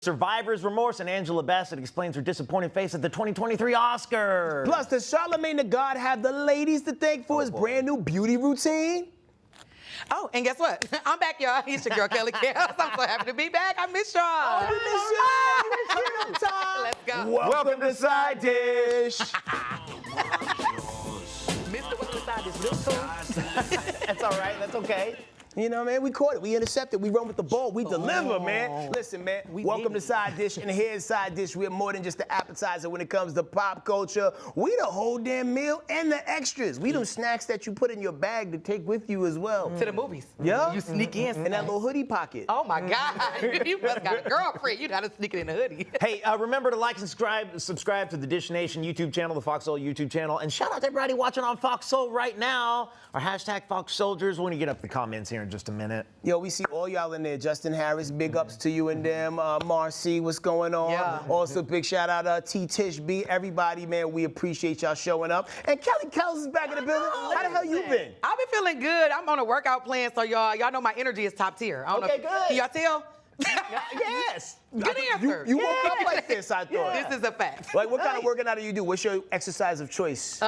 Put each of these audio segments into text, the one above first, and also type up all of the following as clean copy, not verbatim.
Survivor's Remorse, and Angela Bassett explains her disappointing face at the 2023 Oscars. Plus, does Charlamagne the God have the ladies to thank for his brand new beauty routine? Oh, and guess what? I'm back, y'all. It's your girl, Kelly Kellz. I'm so happy to be back. I miss y'all. Oh, we miss you. Let's go. Welcome to Side Dish. Mr. What's the side dish? Real cool. That's all right. That's okay. You know, man, we caught it. We intercepted. We run with the ball. We deliver, man. Listen, man, welcome to Side Dish. And here's Side Dish. We're more than just the appetizer when it comes to pop culture. We the whole damn meal and the extras. We them snacks that you put in your bag to take with you as well. To the movies. Yeah. You sneak in. In that little hoodie pocket. Oh, my God. You must got a girlfriend. You know how to sneak it in the hoodie. Hey, remember to like and subscribe to the Dish Nation YouTube channel, the Fox Soul YouTube channel, and shout out to everybody watching on Fox Soul right now. Our hashtag Fox Soldiers. We're going to get up the comments here in just a minute. Yo, we see all y'all in there. Justin Harris, big ups to you and them. Marcy, what's going on? Yeah. Also, big shout out T. Tish B. Everybody, man, we appreciate y'all showing up. And Kelly Kellz is back in the building. How the hell you been? I've been feeling good. I'm on a workout plan, so y'all know my energy is top tier. I don't know. Good. Can y'all tell? Yes. Good answer. You woke up like this, I thought. This is a fact. Like, what kind of working out do you do? What's your exercise of choice?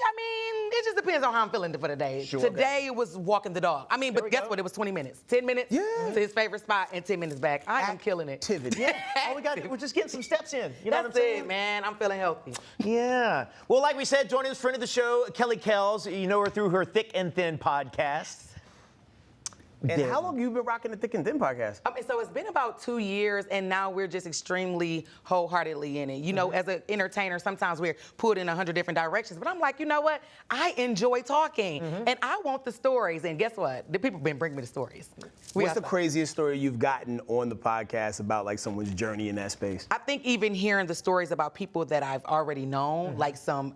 I mean, it just depends on how I'm feeling for the day. Sure. Today it was walking the dog. I mean, but guess what? It was 20 minutes. 10 minutes to his favorite spot and 10 minutes back. I am killing it. Activity. Yeah. We're just getting some steps in. You know what I'm That's saying? it, man. I'm feeling healthy. Yeah. Well, like we said, joining us, friend of the show, Kelly Kellz. You know her through her Thick and Thin podcast. And how long have you been rocking the Thick and Thin podcast? So it's been about 2 years, and now we're just extremely wholeheartedly in it. You know, as an entertainer, sometimes we're pulled in 100 different directions, but I'm like, you know what? I enjoy talking, and I want the stories. And guess what? The people have been bringing me the stories. What's the craziest story you've gotten on the podcast about like someone's journey in that space? I think even hearing the stories about people that I've already known, like some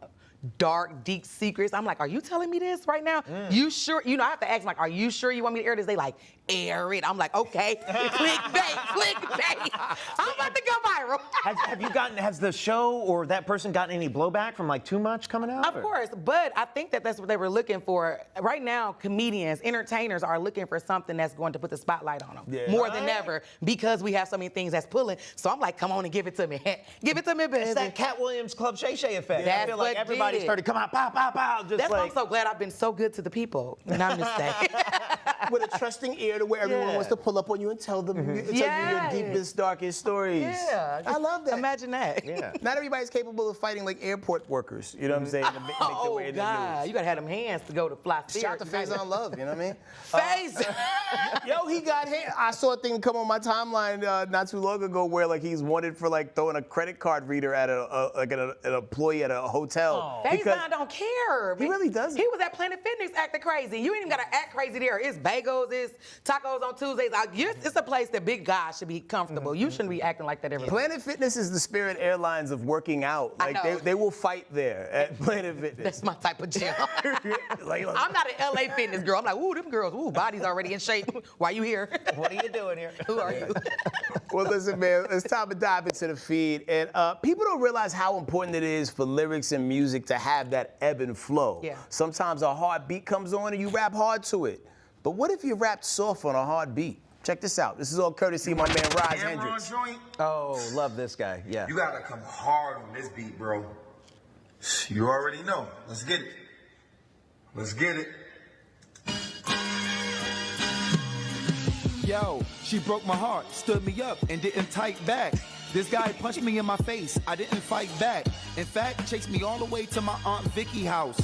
dark, deep secrets. I'm like, are you telling me this right now? You sure? You know, I have to ask them, like, are you sure you want me to air this? They like, air it. I'm like, okay. clickbait. I'm about to go viral. Has the show or that person gotten any blowback from like too much coming out? Of course, but I think that that's what they were looking for. Right now, comedians, entertainers are looking for something that's going to put the spotlight on them more than ever because we have so many things that's pulling. So I'm like, come on and give it to me. Give it to me, baby. It's that Cat Williams Club Shay Shay effect. That's I feel like what everybody started coming out, pow, pow, pow. Just that's like, why I'm so glad I've been so good to the people. And I'm just saying. With a trusting ear to where everyone wants to pull up on you and tell them tell you your deepest, darkest stories. Yeah. I love that. Imagine that. Yeah. Not everybody's capable of fighting like airport workers. You know what I'm saying? To make their way in the God. news. You gotta have them hands to go to fly Shout to Faison Love, you know what I mean? Face. Yo, he got hit. I saw a thing come on my timeline not too long ago where like he's wanted for like throwing a credit card reader at an employee at a hotel. Faison don't care. He really doesn't. He was at Planet Fitness acting crazy. You ain't even gotta act crazy there. It's bagels, it's tacos on Tuesdays. It's a place that big guys should be comfortable. You shouldn't be acting like that every day. Planet Fitness is the Spirit Airlines of working out. Like they will fight there at Planet Fitness. That's my type of gym. Like, I'm not an LA fitness girl. I'm like, ooh, them girls, ooh, body's already in shape. Why you here? what are you doing here? Who are you? Well, listen, man, it's time to dive into the feed. And people don't realize how important it is for lyrics and music to have that ebb and flow. Yeah. Sometimes a hard beat comes on and you rap hard to it. But what if you rapped soft on a hard beat? Check this out. This is all courtesy of my man, Rise Hendricks. Oh, love this guy. Yeah. You gotta come hard on this beat, bro. You already know. Let's get it. Let's get it. Yo, she broke my heart, stood me up, and didn't fight back. This guy punched me in my face, I didn't fight back. In fact, chased me all the way to my Aunt Vicky house.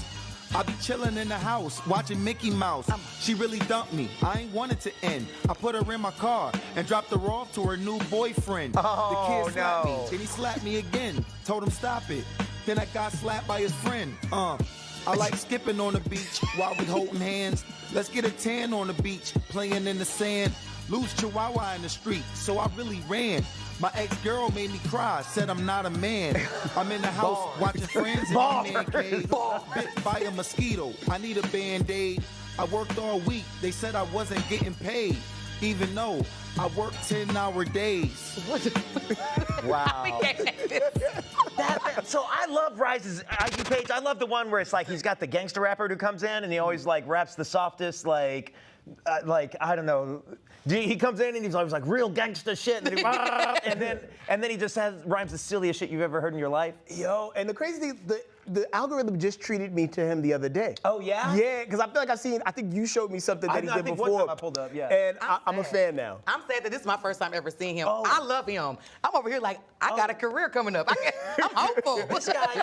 I be chilling in the house, watching Mickey Mouse. She really dumped me, I ain't want it to end. I put her in my car and dropped her off to her new boyfriend. The kid slapped me, then he slapped me again. Told him stop it, then I got slapped by his friend. I like skipping on the beach while we holding hands. Let's get a tan on the beach, playing in the sand. Loose chihuahua in the street, so I really ran. My ex-girl made me cry, said I'm not a man. I'm in the house watching Friends in my man cave. Bit by a mosquito, I need a Band-Aid. I worked all week, they said I wasn't getting paid. Even though I worked 10-hour days. Wow. So I love Rise's IG page. I love the one where it's like he's got the gangster rapper who comes in and he always like raps the softest, like like, I don't know. He comes in and he's always like real gangster shit, and then he just rhymes the silliest shit you've ever heard in your life. Yo, and the crazy thing, the algorithm just treated me to him the other day. Oh yeah? Yeah, because I feel like I think you showed me something that he did think before. one time I pulled up, yeah. And I'm a fan now. I'm sad that this is my first time ever seeing him. Oh. I love him. I'm over here like, I got a career coming up. I'm hopeful. This guy,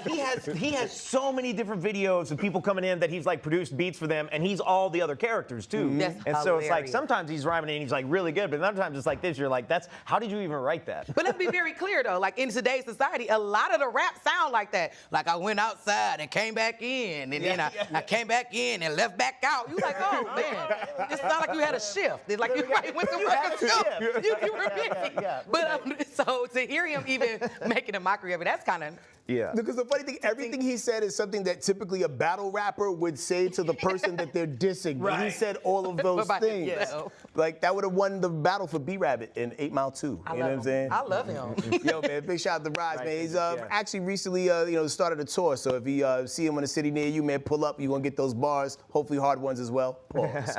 he has so many different videos of people coming in that he's like produced beats for them, and he's all the other characters too. That's and so it's like hilarious. sometimes he's rhyming and he's like really good, but sometimes it's like this. You're like, how did you even write that? But let's be very clear though, like in today's society, a lot of the rap sound like that. Like I went outside and came back in, and then I came back in and left back out. You like, oh man, it sounded like you had a shift. It's like you went to work and shift. You were busy. Yeah. But so to hear him even making a mockery of it, that's kind of. Yeah. Because the funny thing, everything he said is something that typically a battle rapper would say to the person that they're dissing. But he Right. said all of those things. Yeah. Like that would have won the battle for B-Rabbit in 8 Mile 2. You know what I'm saying? I love him. Yo, man, big shout out to Rise, man. He's actually recently, started a tour. So if you see him in a city near you, man, pull up. You're gonna get those bars. Hopefully hard ones as well. Pause.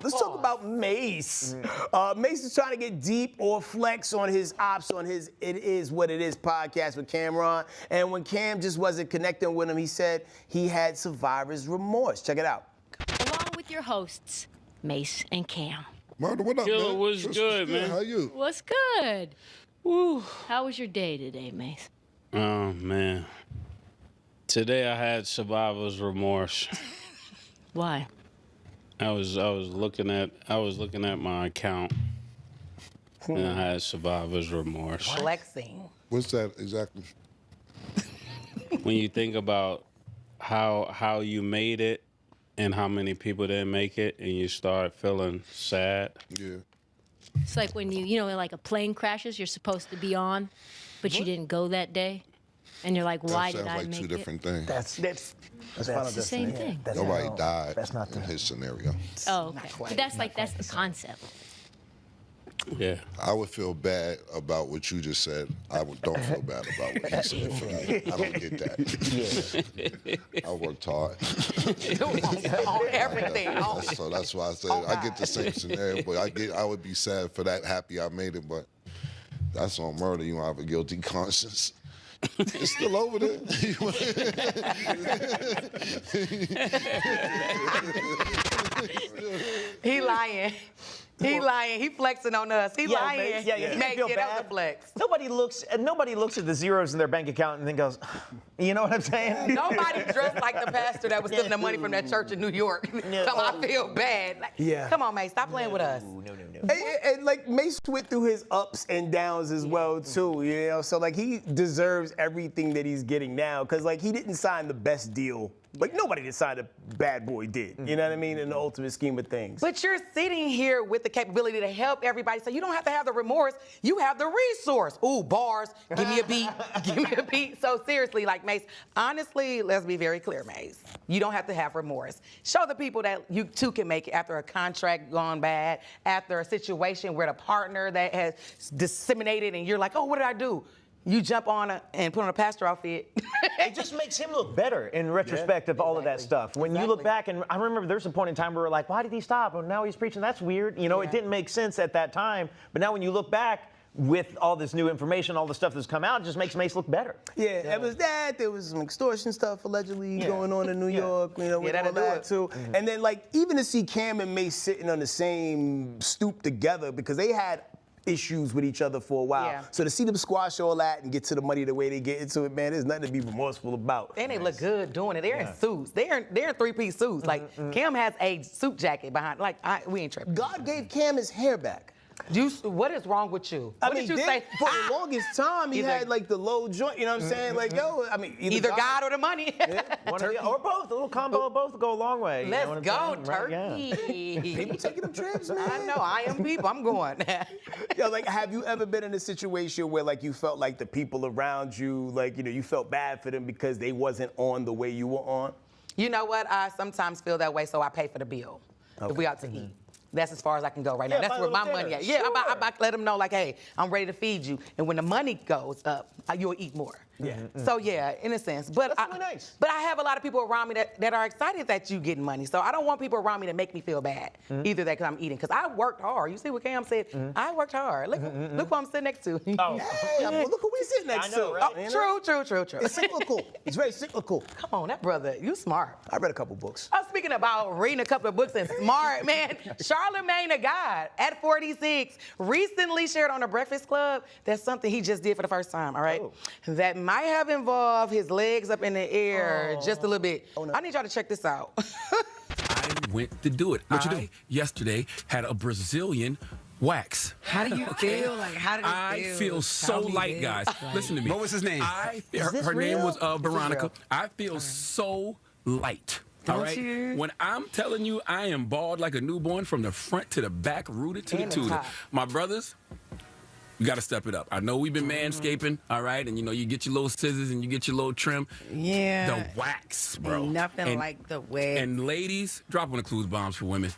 Let's talk about Mase. Mase is trying to get deep or flex on his ops on his It Is What It Is podcast with Cameron. And when Cam just wasn't connecting with him, he said he had survivor's remorse. Check it out. Along with your hosts, Mase and Cam. Murder, what up, Yo, man? what's good, man? How you? What's good? Woo. How was your day today, Mase? Oh man. Today I had survivor's remorse. Why? I was looking at my account and I had survivor's remorse. Flexing. What's that exactly? When you think about how you made it and how many people didn't make it and you start feeling sad. Yeah. It's like when like a plane crashes, you're supposed to be on, but you didn't go that day. And you're like, why That did sounds I like make two it? different things. That's It's the same thing. Nobody died That's not in his scenario. Oh, okay. But that's the concept. Yeah. I would feel bad about what you just said. Don't feel bad about what he said for me. I don't get that. I worked hard. On everything. So that's why I said I get the same scenario, but I would be sad for that. Happy I made it, but that's on murder. You don't have a guilty conscience. It's still over there. He lying. He lying. He flexing on us. He lying. Mase, he didn't Make feel it bad. a flex. Nobody looks at the zeros in their bank account and then goes, you know what I'm saying? Nobody dressed like the pastor that was stealing the money from that church in New York. Come on, I feel bad. Like, Yeah. Come on, Mase, stop playing with us. No. And like Mase went through his ups and downs as well too, you know. So like he deserves everything that he's getting now, because like he didn't sign the best deal. Like nobody that signed a Bad Boy did. You know what I mean? In the ultimate scheme of things. But you're sitting here with the capability to help everybody, so you don't have to have the remorse. You have the resource. Ooh, bars. Give me a beat. Give me a beat. So seriously, like Mase, honestly, let's be very clear, Mase. You don't have to have remorse. Show the people that you too can make it after a contract gone bad, after a situation where the partner that has disseminated and you're like, oh, what did I do? You jump on and put on a pastor outfit. It just makes him look better in retrospect of all of that stuff. When you look back, and I remember there's a point in time where we're like, why did he stop? And now he's preaching, that's weird. You know, it didn't make sense at that time. But now when you look back with all this new information, all the stuff that's come out, it just makes Mase look better. Yeah, it was that. There was some extortion stuff allegedly going on in New York, you know, with all that'll do that it. too. And then like even to see Cam and Mase sitting on the same stoop together, because they had issues with each other for a while. Yeah. So to see them squash all that and get to the money the way they get into it, man, there's nothing to be remorseful about. And they look good doing it. They're in suits. They're in three-piece suits. Like Cam has a suit jacket behind. Like we ain't tripping. God gave Cam his hair back. What is wrong with you? I What mean, did you say? for the longest time, he Either- had like the low joint, you know what I'm saying? Like, yo, I mean, Either God or the money. One or, or both. A little combo of both will go a long way. You know Let's what I'm go, saying? Right, yeah. turkey. People taking them trips, man. I know. I am people. I'm going. Yo, like, have you ever been in a situation where, like, you felt like the people around you, like, you know, you felt bad for them because they wasn't on the way you were on? You know what? I sometimes feel that way, so I pay for the bill if we out to eat. That's as far as I can go right now. Yeah, That's buy a where my little money dinner. at. Yeah, Sure. I let them know, like, hey, I'm ready to feed you. And when the money goes up, you'll eat more. Yeah. So yeah, in a sense. But That's really nice. But I have a lot of people around me that are excited that you getting money. So I don't want people around me to make me feel bad. Either that because I'm eating. Because I worked hard. You see what Cam said? I worked hard. Look who I'm sitting next to. Oh. Yeah, well, look who we sitting next I know, to. right? You know? True. It's cyclical. It's very cyclical. Come on, that brother, you smart. I read a couple books. I'm speaking about reading a couple of books and smart, man. Charlamagne the God, at 46, recently shared on the Breakfast Club that's something he just did for the first time, all right? Oh. That might have involved his legs up in the air just a little bit. no. I need y'all to check this out. I went to do it. What you do? Yesterday had a Brazilian wax. How do you feel? Like, how did it I feel so Tell me, light, man. guys. Listen to me. What was his name? Her name was Veronica. I feel so light. All right. you? When I'm telling you, I am bald like a newborn from the front to the back, rooted to And the the tutor. top. My brothers, you got to step it up. I know we've been manscaping, all right, and you get your little scissors and you get your little trim. Yeah. The wax, bro. Ain't nothing And- like the wax. And ladies, drop on the clues bombs for women.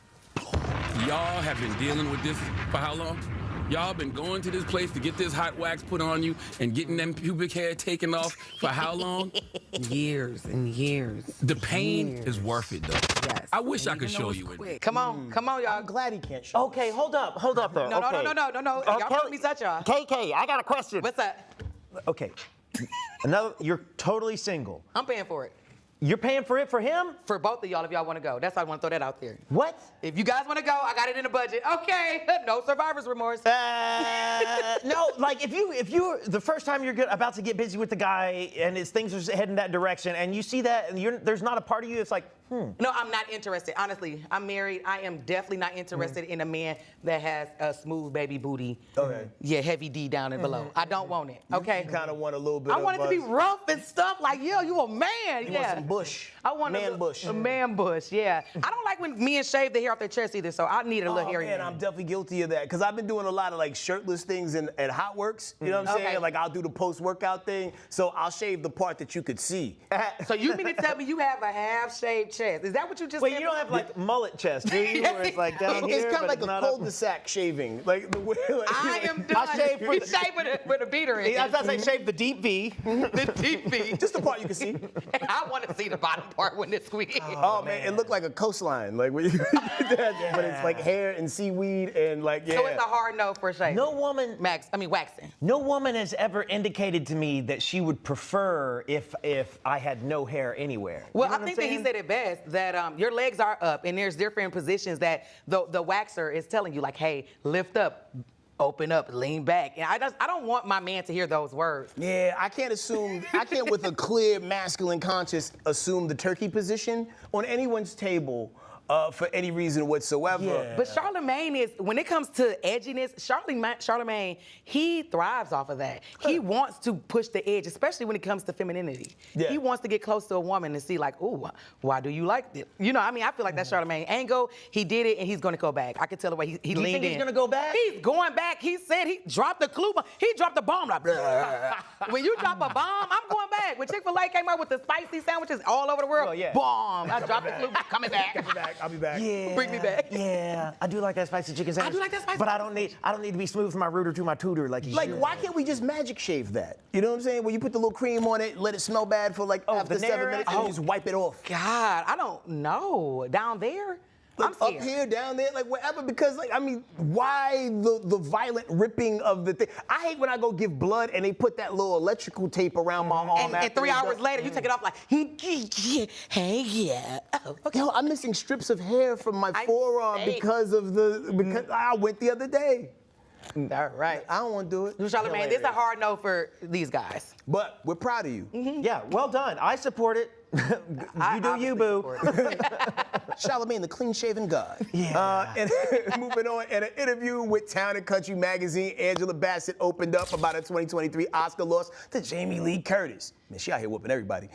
Y'all have been dealing with this for how long? Y'all been going to this place to get this hot wax put on you and getting them pubic hair taken off for how long? Years and years. The pain is worth it, though. Yes. I wish I And could even though show it's you it. quick. Come on, y'all. I'm glad he can't show. Okay, hold up there. No, okay. no. Y'all put me touch y'all. KK, I got a question. What's up? Okay. You're totally single. I'm paying for it. You're paying for it for him? For both of y'all if y'all want to go. That's why I want to throw that out there. What? If you guys want to go, I got it in the budget. Okay, no survivor's remorse. No, like if you the first time you're about to get busy with the guy and things are heading that direction and you see that and there's not a part of you that's like, No, I'm not interested. Honestly, I'm married. I am definitely not interested in a man that has a smooth baby booty. Okay. Yeah, heavy D down and below. I don't want it. Okay. You kind of want a little bit I of want it to be us. rough and stuff. Like, yo, you a man. You yeah. want some bush. I want man bush. A man bush. Yeah. I don't like when men shave the hair off their chest either. So I need a little hairy man, man. I'm definitely guilty of that because I've been doing a lot of like shirtless things at Hot Works. You know what I'm saying? Okay. Like I'll do the post-workout thing, so I'll shave the part that you could see. So you mean to tell me you have a half-shaved chest? Is that what you just wait, said? you don't have like mullet chest, do you? Where it's like down here, It's kind of but like it's a not up. cul-de-sac shaving, like the way. Like, I am done. I shave for He the- shaved with a beater in. I was about to say shave the deep V. The deep V. just the part you can see. I want to see the bottom part when this week. Oh man, it looked like a coastline, like when you but it's like hair and seaweed and like yeah. So it's a hard no for shaving. No woman waxing. No woman has ever indicated to me that she would prefer if I had no hair anywhere. Well, You know I what think I'm that he saying? said it best, that your legs are up and there's different positions that the waxer is telling you, like, hey, lift up, open up, lean back. And I don't want my man to hear those words. Yeah, I can't with a clear masculine conscience assume the turkey position on anyone's table for any reason whatsoever. Yeah. But Charlamagne is, when it comes to edginess, Charlamagne, he thrives off of that. He wants to push the edge, especially when it comes to femininity. Yeah. He wants to get close to a woman and see like, ooh, why do you like it? You know, I mean, I feel like that's Charlamagne angle. He did it and he's gonna go back. I can tell the way he You leaned think in. he's gonna go back? He's going back. He said he dropped the clue bomb. He dropped the bomb like, when you drop a bomb, I'm going back. When Chick-fil-A came out with the spicy sandwiches all over the world, Oh, yeah. bomb. I dropped the clue bomb. Coming back. I'll be back. Yeah, Bring me back. Yeah, I do like that spicy chicken sandwich. do like that spicy But I don't need to be smooth from my rooter to my tutor like you Like, should. why can't we just magic shave that? You know what I'm saying? When you put the little cream on it, let it smell bad for like after 7 Venera? minutes, and you just wipe it off. God, I don't know. Down there? I'm Like up scared. here, down there, like wherever, because like, I mean, why the violent ripping of the thing? I hate when I go give blood and they put that little electrical tape around my arm. And 3 hours later, you take it off like, hey, yeah. Oh, okay. Yo, I'm missing strips of hair from my I'm forearm sick. because I went the other day. All right. I don't want to do it. Charlamagne, this is a hard no for these guys. But we're proud of you. Yeah, well done. I support it. You do you, boo. Charlamagne, the clean-shaven god. Yeah. And moving on, in an interview with Town and Country magazine, Angela Bassett opened up about her 2023 Oscar loss to Jamie Lee Curtis. Man, she out here whooping everybody.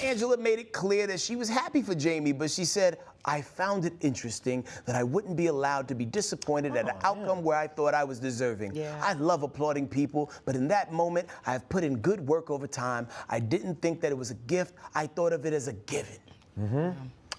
Angela made it clear that she was happy for Jamie, but she said, I found it interesting that I wouldn't be allowed to be disappointed at an outcome where I thought I was deserving. Yeah. I love applauding people, but in that moment, I have put in good work over time. I didn't think that it was a gift. I thought of it as a given.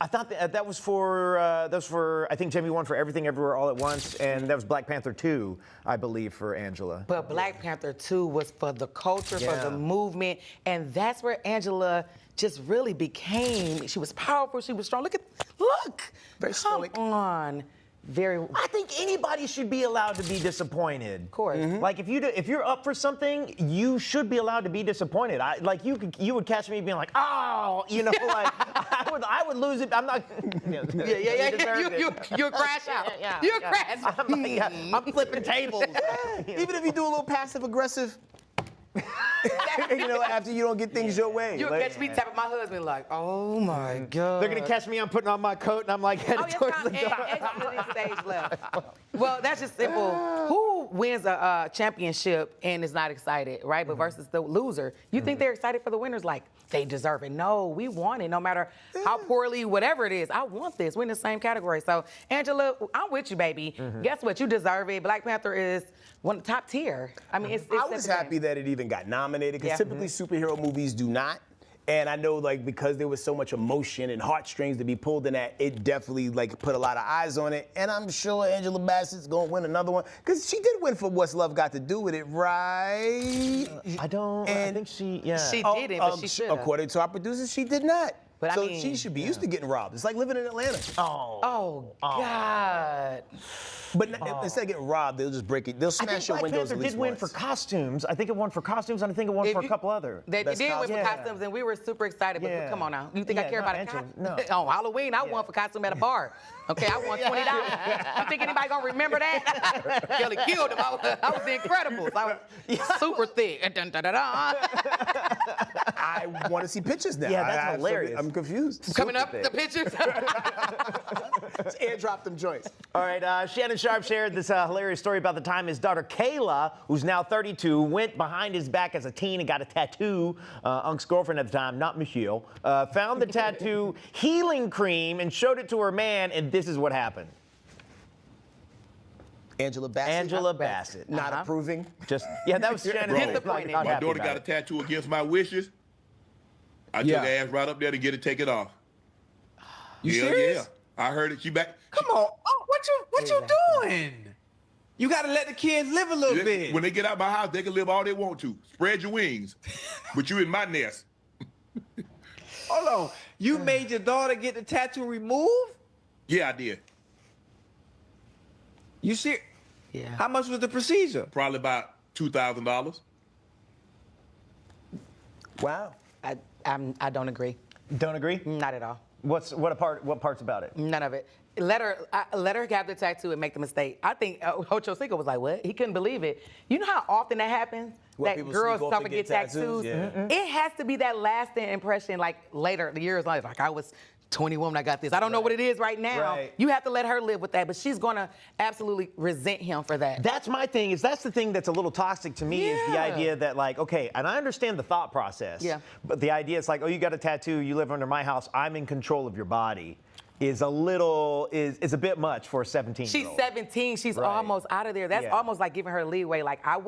I thought that was for I think Jamie won for Everything Everywhere All at Once, and that was Black Panther 2, I believe, for Angela. But Black Panther 2 was for the culture, for the movement, and that's where Angela just really became. She was powerful. She was strong. Look. Very stoic. Come on. Very. I think anybody should be allowed to be disappointed. Of course. Like if you're up for something, you should be allowed to be disappointed. You would catch me being like, oh, like I would lose it. I'm not. You'll crash out. You'll crash. I'm flipping tables. Even if you do a little passive aggressive. After you don't get things your way. You'll catch me tapping my husband like, oh my God. They're gonna catch me. I'm putting on my coat and I'm like headed towards the door. Stage left. Well, that's just simple. Who wins a championship and is not excited, right? But versus the loser, you think they're excited for the winners? Like they deserve it. No, we want it. No matter how poorly, whatever it is, I want this. We're in the same category. So, Angela, I'm with you, baby. Guess what? You deserve it. Black Panther is one of the top tier. I mean, it's I was happy that it even got nominated because typically superhero movies do not. And I know, because there was so much emotion and heartstrings to be pulled in that, it definitely, put a lot of eyes on it. And I'm sure Angela Bassett's going to win another one because she did win for What's Love Got to Do with It, right? I think she didn't, but she should have. According to our producers, she did not. But so she should be used to getting robbed. It's like living in Atlanta. Oh, God. But instead of getting robbed, they'll just break it. They'll smash your windows at least did win once. for costumes. I think it won for costumes, and I think it won for a couple other. They did win for costumes, and we were super excited. But come on now, you think I care about a costume? No. On Halloween, I won for costume at a bar. Okay, I won $20. You think anybody gonna remember that? Kelly killed him. I was the Incredibles. I was super thick. I want to see pictures now. Yeah, that's hilarious. I'm confused. Coming up, the pictures. Let's airdrop them joints. All right, Shannon Sharp shared this hilarious story about the time his daughter Kayla, who's now 32, went behind his back as a teen and got a tattoo. Unc's girlfriend at the time, not Michelle, found the tattoo healing cream and showed it to her man, and this is what happened. Angela Bassett. Not approving. That was Shannon. My daughter got a tattoo against my wishes. I took her ass right up there to get it taken off. You serious? Yeah. I heard it. She back. Come on. Oh, what you doing? You got to let the kids live a little bit. When they get out my house, they can live all they want to. Spread your wings. But you in my nest. Hold on. You made your daughter get the tattoo removed? Yeah, I did. You serious? Yeah. How much was the procedure? Probably about $2,000. Wow. I don't agree. Don't agree? Not at all. What parts about it? None of it. Let her have the tattoo and make the mistake. I think Ocho Cinco was like, what? He couldn't believe it. You know how often that happens? What, that girls start to get tattoos? Yeah. It has to be that lasting impression, later, the years later. Like, I was 21 when I got this. I don't know what it is right now. Right. You have to let her live with that, but she's going to absolutely resent him for that. That's my thing, that's the thing that's a little toxic to me, is the idea that, okay, and I understand the thought process, but the idea is you got a tattoo, you live under my house, I'm in control of your body, is a bit much for a 17-year-old. She's 17. She's almost out of there. That's almost like giving her leeway. Like, I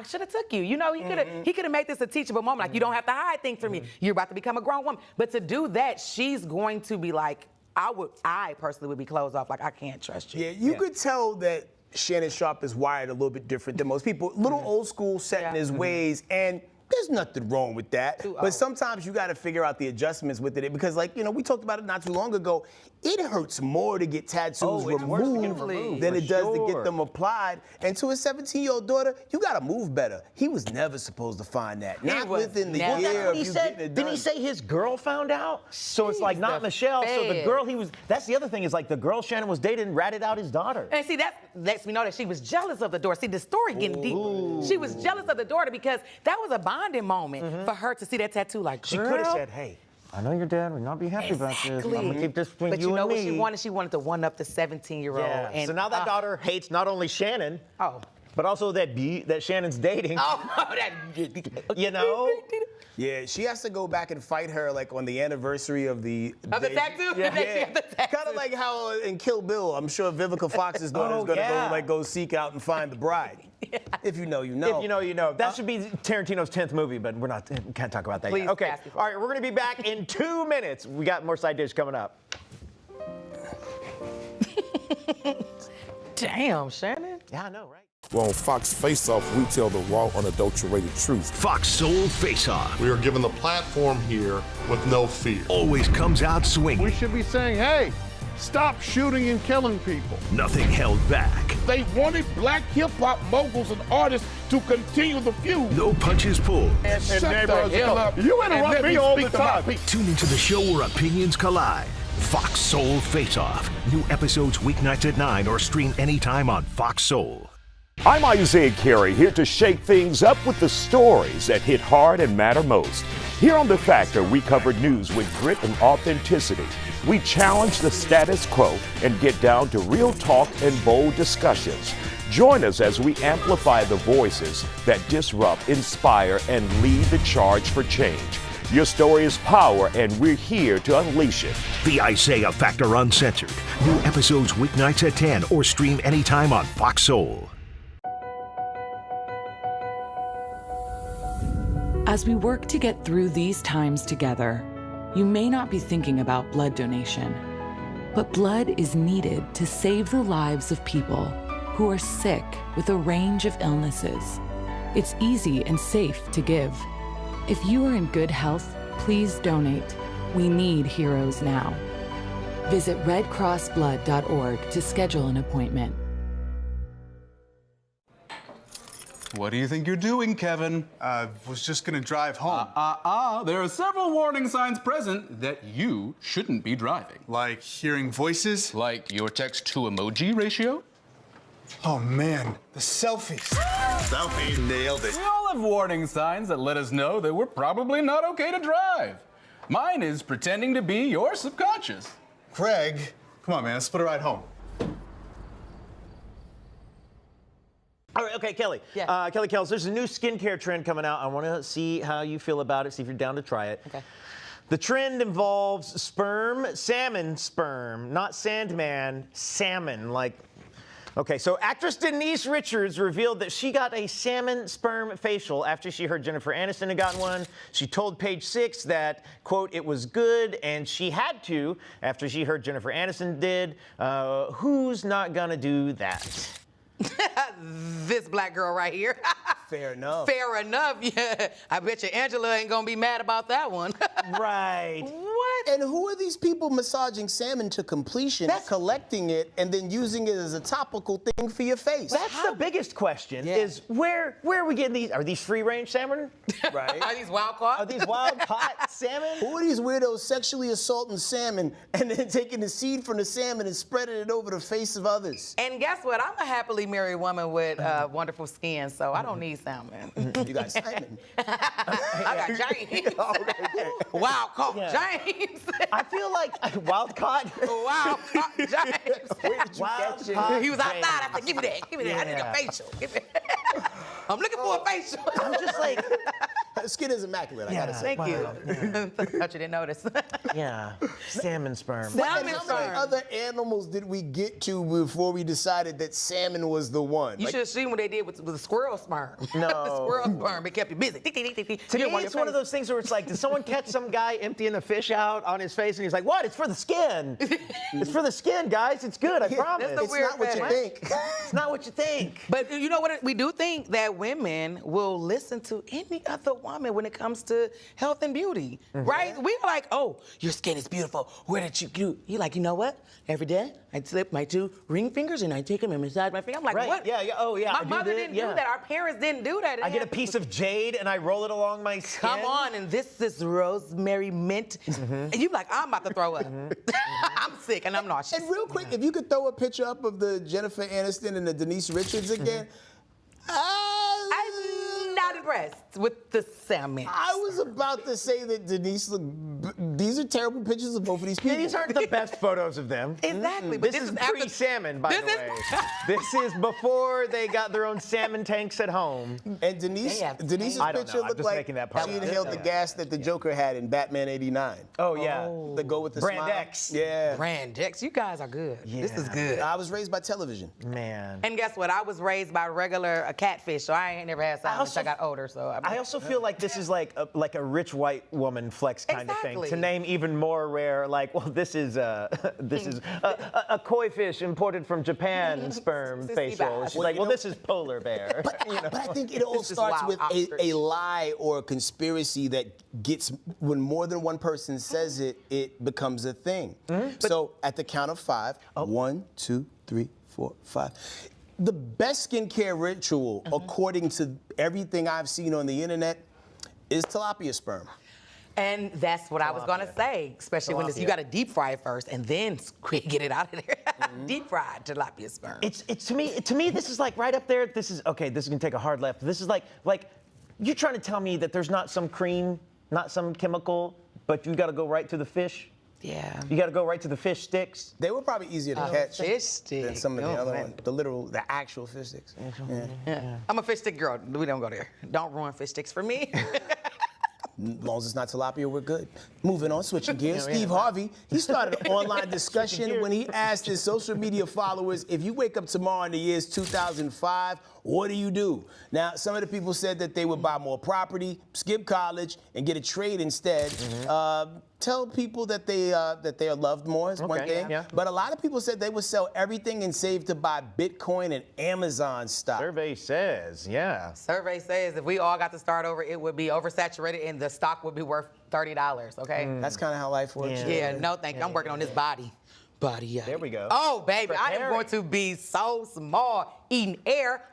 should have took you. You know, he could have made this a teachable moment. Like, you don't have to hide things from me. You're about to become a grown woman. But to do that, she's going to be like, I personally would be closed off. Like, I can't trust you. Yeah, you could tell that Shannon Sharp is wired a little bit different than most people. Little old school set in his ways, and there's nothing wrong with that. But sometimes you got to figure out the adjustments with it because, we talked about it not too long ago. It hurts more to get tattoos removed than it does to get them applied. And to a 17-year-old daughter, you got to move better. He was never supposed to find that. Not within the year of you getting it done. Didn't he say his girl found out? So it's not Michelle. So the girl that's the other thing is the girl Shannon was dating ratted out his daughter. And see, that lets me know that she was jealous of the daughter. See, the story getting deeper. She was jealous of the daughter because that was a bonding moment for her to see that tattoo. Like, she could have said, hey, I know your dad would not be happy about this. I'm going to keep this between you and me. But you know what she wanted? She wanted to one-up the 17-year-old. Yeah. And so now that daughter hates not only Shannon, but also that Shannon's dating. You know? Yeah, she has to go back and fight her Oh, on the anniversary of the tattoo? Yeah. Kind of like how in Kill Bill, I'm sure Vivica Fox's daughter is gonna go seek out and find the bride. If you know, you know. If you know, you know. That should be Tarantino's 10th movie, but we can't talk about that Please, yet. Okay. Cassie. All right, we're going to be back in 2 minutes. We got more side dish coming up. Damn, Shannon. Yeah, I know, right? Well, on Fox Face Off, we tell the raw, unadulterated truth. Fox Soul Face Off. We are given the platform here with no fear. Always comes out swinging. We should be saying, hey, stop shooting and killing people. Nothing held back. They wanted black hip-hop moguls and artists to continue the feud. No punches pulled. And shut the hell up. You interrupt me all the time. Tune into the show where opinions collide. Fox Soul Face Off. New episodes weeknights at 9 or stream anytime on Fox Soul. I'm Isaiah Carey, here to shake things up with the stories that hit hard and matter most. Here on The Factor, we cover news with grit and authenticity. We challenge the status quo and get down to real talk and bold discussions. Join us as we amplify the voices that disrupt, inspire, and lead the charge for change. Your story is power, and we're here to unleash it. The Isaiah Factor Uncensored. New episodes weeknights at 10 or stream anytime on Fox Soul. As we work to get through these times together, you may not be thinking about blood donation, but blood is needed to save the lives of people who are sick with a range of illnesses. It's easy and safe to give. If you are in good health, please donate. We need heroes now. Visit redcrossblood.org to schedule an appointment. What do you think you're doing, Kevin? Was just gonna drive home. There are several warning signs present that you shouldn't be driving. Like hearing voices? Like your text-to-emoji ratio? Oh man, the selfies. Selfie. Nailed it. We all have warning signs that let us know that we're probably not okay to drive. Mine is pretending to be your subconscious. Craig, come on, man, let's split a ride home. All right, okay, Kelly. Yeah. Kelly Kellz, there's a new skincare trend coming out. I want to see how you feel about it, see if you're down to try it. Okay. The trend involves sperm, salmon sperm, not Sandman, salmon, like. Okay, so actress Denise Richards revealed that she got a salmon sperm facial after she heard Jennifer Aniston had gotten one. She told Page Six that, quote, it was good, and she had to after she heard Jennifer Aniston did. Who's not gonna do that? This black girl right here. Fair enough. Fair enough, yeah. I bet you Angela ain't gonna be mad about that one. Right. What? And who are these people massaging salmon to completion, collecting it, and then using it as a topical thing for your face? That's the biggest question, is where are we getting these? Are these free-range salmon? Right. Are these wild caught? Are these wild caught salmon? Who are these weirdos sexually assaulting salmon and then taking the seed from the salmon and spreading it over the face of others? And guess what? I'm a happily married woman with wonderful skin, so I don't need salmon. You got salmon. I got James. Wild caught James. I feel like wild caught. Wild caught James. Where did you catch him? He was outside. I said, "Give me that. Give me that. I need a facial. Give me." I'm looking for a facial. I'm just like. Skin is immaculate. I gotta say. Thank you. Thought you didn't notice. Yeah, salmon sperm. How many other animals did we get to before we decided that salmon was the one? You should have seen what they did with the squirrel sperm. No. The squirrel sperm. It kept you busy. To me, it's one of those things where it's like, did someone catch some guy emptying a fish out on his face, and he's like, "What? It's for the skin. It's for the skin, guys. It's good. I promise." That's the weird not what you think. It's not what you think. But you know what? We do think that women will listen to any other woman when it comes to health and beauty, right? We're like, "Oh, your skin is beautiful. Where did you do?" You're like, you know what? Every day I slip my 2 ring fingers and I take them and massage my finger. I'm like, Right. what? Yeah. Oh, yeah. My mother didn't do that. Our parents didn't do that. I get a piece of jade and I roll it along my skin. Come on, and this is rosemary mint. And you like, I'm about to throw up. I'm sick and I'm nauseous. And real quick, if you could throw a picture up of the Jennifer Aniston and the Denise Richards again. I'm not breasts with the salmon. I was about to say that Denise these are terrible pictures of both of these people. These aren't the best photos of them. Exactly. But This is pre-salmon, by the way. This is before they got their own salmon tanks at home. And Denise's picture looked like she inhaled the gas that the Joker had in Batman '89. Oh, yeah. The go with the Brand smile. X. Yeah. Brand X. You guys are good. Yeah. This is good. I was raised by television. Man. And guess what? I was raised by a catfish, so I ain't never had salmon until I got older. So I also feel like this is like a rich white woman flex kind of thing. To name even more rare, like, well, this is a koi fish imported from Japan, sperm facial. She's like, well, this is polar bear. But I think it all starts with a lie or a conspiracy that gets, when more than one person says it, it becomes a thing. So at the count of 5, 1, 2, 3, 4, 5. The best skincare ritual, according to everything I've seen on the internet, is tilapia sperm. And that's what I was gonna say, especially when you gotta deep fry it first and then get it out of there. Deep fried tilapia sperm. It's to me this is like right up there. This is gonna take a hard left. This is like you're trying to tell me that there's not some cream, not some chemical, but you gotta go right to the fish. Yeah. You got to go right to the fish sticks. They were probably easier to catch fish than some of the other ones. The actual fish sticks. Yeah. I'm a fish stick girl. We don't go there. Don't ruin fish sticks for me. As long as it's not tilapia, we're good. Moving on, switching gears. Steve Harvey, he started an online discussion when he asked his social media followers, if you wake up tomorrow in the year 2005, what do? Now, some of the people said that they would buy more property, skip college, and get a trade instead. Tell people that they are loved more is one thing. Yeah. But a lot of people said they would sell everything and save to buy Bitcoin and Amazon stock. Survey says, yeah. Survey says if we all got to start over, it would be oversaturated and the stock would be worth $30, okay? That's kind of how life works. Yeah, no thank you. I'm working on this body. Yeah. There we go. Oh, baby, I am going to be so small eating air.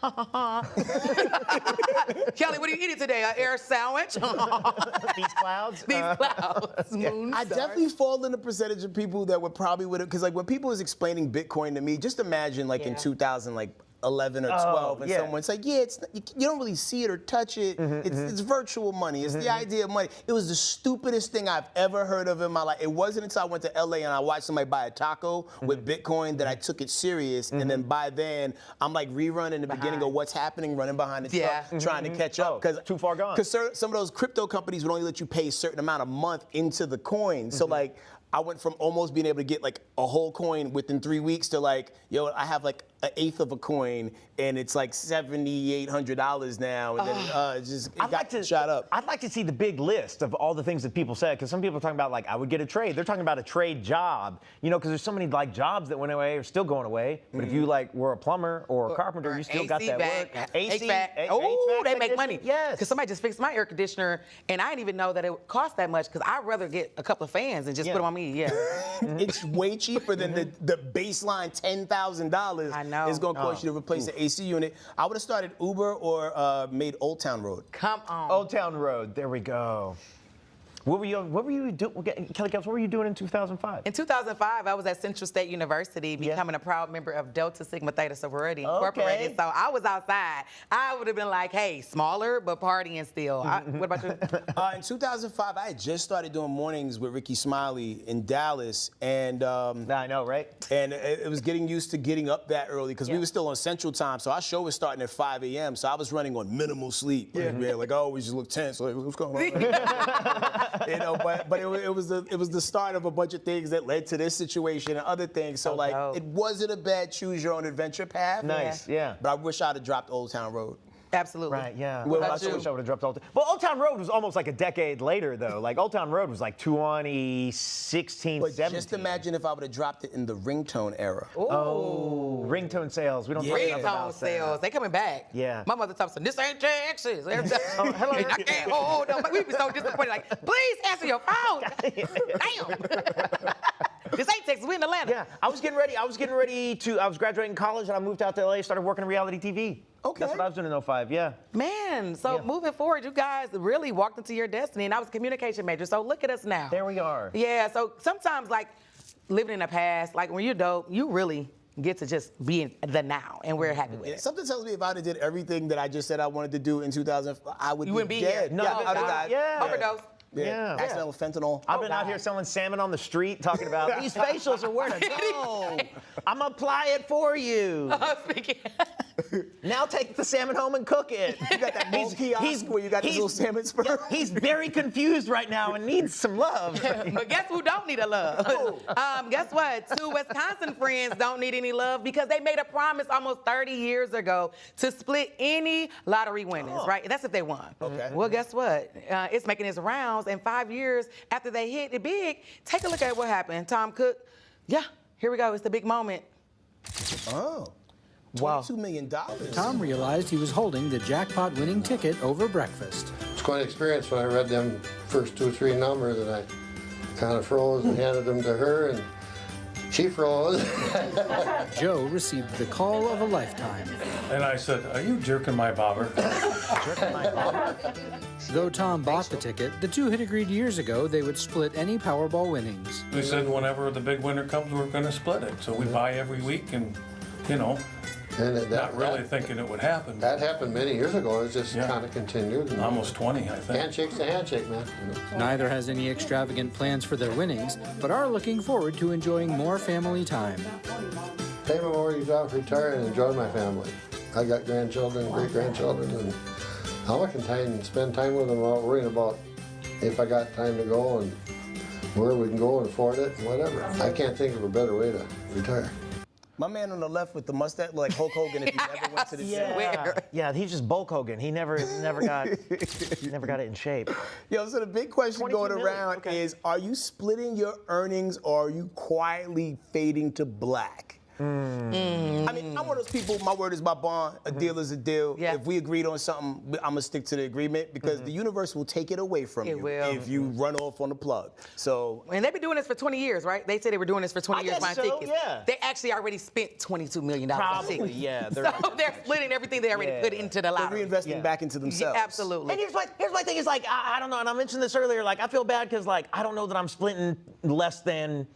Kelly, what are you eating today? An air sandwich? These clouds? These clouds. Moon I definitely fall in the percentage of people that would probably because like when people was explaining Bitcoin to me, just imagine like in 2011 or 12, and someone's like, yeah, you don't really see it or touch it. It's virtual money. It's the idea of money. It was the stupidest thing I've ever heard of in my life. It wasn't until I went to LA and I watched somebody buy a taco with Bitcoin that I took it serious. And then by then, I'm like rerunning the beginning of what's happening, running behind the truck, trying to catch up. Because too far gone. Because some of those crypto companies would only let you pay a certain amount a month into the coin. So like, I went from almost being able to get like a whole coin within 3 weeks to like, yo, I have like an eighth of a coin and it's like $7,800 now. And then it got shot up. I'd like to see the big list of all the things that people said, because some people are talking about like, I would get a trade. They're talking about a trade job, because there's so many like jobs that went away or still going away. But if you like were a plumber or a carpenter, you still got that work. HVAC. Oh, they make money. Yes. Because somebody just fixed my air conditioner and I didn't even know that it would cost that much, because I'd rather get a couple of fans and just put them on me. Yeah. It's way cheaper than the baseline $10,000 is going to cost you to replace the AC unit. I would have started Uber or made Old Town Road. Come on. Old Town Road. There we go. What were you doing, Kelly Kellz, what were you doing in 2005? In 2005, I was at Central State University, becoming a proud member of Delta Sigma Theta Sorority Incorporated. So I was outside. I would have been like, hey, smaller, but partying still. What about you? In 2005, I had just started doing mornings with Ricky Smiley in Dallas. And I know, right? And it was getting used to getting up that early, because we were still on Central Time. So our show was starting at 5 a.m. So I was running on minimal sleep. Like, oh, we just look tense. Like, what's going on? But it was the start of a bunch of things that led to this situation and other things. So it wasn't a bad choose your own adventure path. Nice, yeah. But I wish I'd have dropped Old Town Road. Absolutely. Right, yeah. What I about wish I would have dropped Old Town. Well, Old Town Road was almost like a decade later, though. Like, Old Town Road was like 2016, but 17. Just imagine if I would have dropped it in the ringtone era. Ooh. Oh, ringtone sales. We don't talk enough about ringtone sales. They coming back. Yeah. My mother Thomason, this ain't Texas. Hello. And I can't hold on. We'd be so disappointed. Like, please answer your phone. Damn. This ain't Texas. We in Atlanta. Yeah. I was graduating college and I moved out to LA, started working in reality TV. Okay. That's what I was doing in 05, yeah. Man, so moving forward, you guys really walked into your destiny, and I was a communication major, so look at us now. There we are. Yeah, so sometimes, like, living in the past, like, when you're dope, you really get to just be in the now, and we're happy with it. Something tells me if I'd have did everything that I just said I wanted to do in 2000, I would You wouldn't be dead. here. No, Yeah, I would have died. Yeah. Overdose. Yeah. Accidental fentanyl. I've been out here selling salmon on the street, talking about these facials are where to go. I'm gonna apply it for you. Now take the salmon home and cook it. You got that mobile kiosk where you got this little salmon sperm. Yeah, he's very confused right now and needs some love. But guess who don't need a love? Guess what? Two Wisconsin friends don't need any love because they made a promise almost 30 years ago to split any lottery winnings, right? That's if they won. Okay. Well, guess what? It's making its rounds, and 5 years after they hit it big, take a look at what happened. Tom Cook, here we go. It's the big moment. Oh. $22 million. Tom realized he was holding the jackpot-winning ticket over breakfast. It's quite an experience. When I read them first 2 or 3 numbers, and I kind of froze and handed them to her, and she froze. Joe received the call of a lifetime. And I said, "Are you jerking my bobber?" Jerking my bobber? Though Tom bought the ticket, the two had agreed years ago they would split any Powerball winnings. We said whenever the big winner comes, we're going to split it. So we buy every week, and And not really thinking it would happen. That happened many years ago. It's just kind of continued. And almost 20, I think. Handshake's a handshake, man. Neither has any extravagant plans for their winnings, but are looking forward to enjoying more family time. Pay my mortgage off, retire, and enjoy my family. I got grandchildren, great-grandchildren, and I'm looking to spend time with them without worrying about if I got time to go and where we can go and afford it and whatever. I can't think of a better way to retire. My man on the left with the mustache, like Hulk Hogan, if he ever went to the gym. Yeah, he's just Bulk Hogan. He never got it in shape. Yo, so the big question going around is, are you splitting your earnings or are you quietly fading to black? I mean, I'm one of those people, my word is my bond, a deal is a deal. Yeah. If we agreed on something, I'm gonna stick to the agreement because the universe will take it away from you if you run off on the plug. So, and they've been doing this for 20 years, right? They said they were doing this for 20 years buying tickets. Yeah. They actually already spent $22 million on tickets. Yeah. They're splitting everything they already put into the lottery. They're reinvesting back into themselves. Yeah, absolutely. And here's my thing is like, I don't know, and I mentioned this earlier, like I feel bad because like I don't know that I'm splitting less than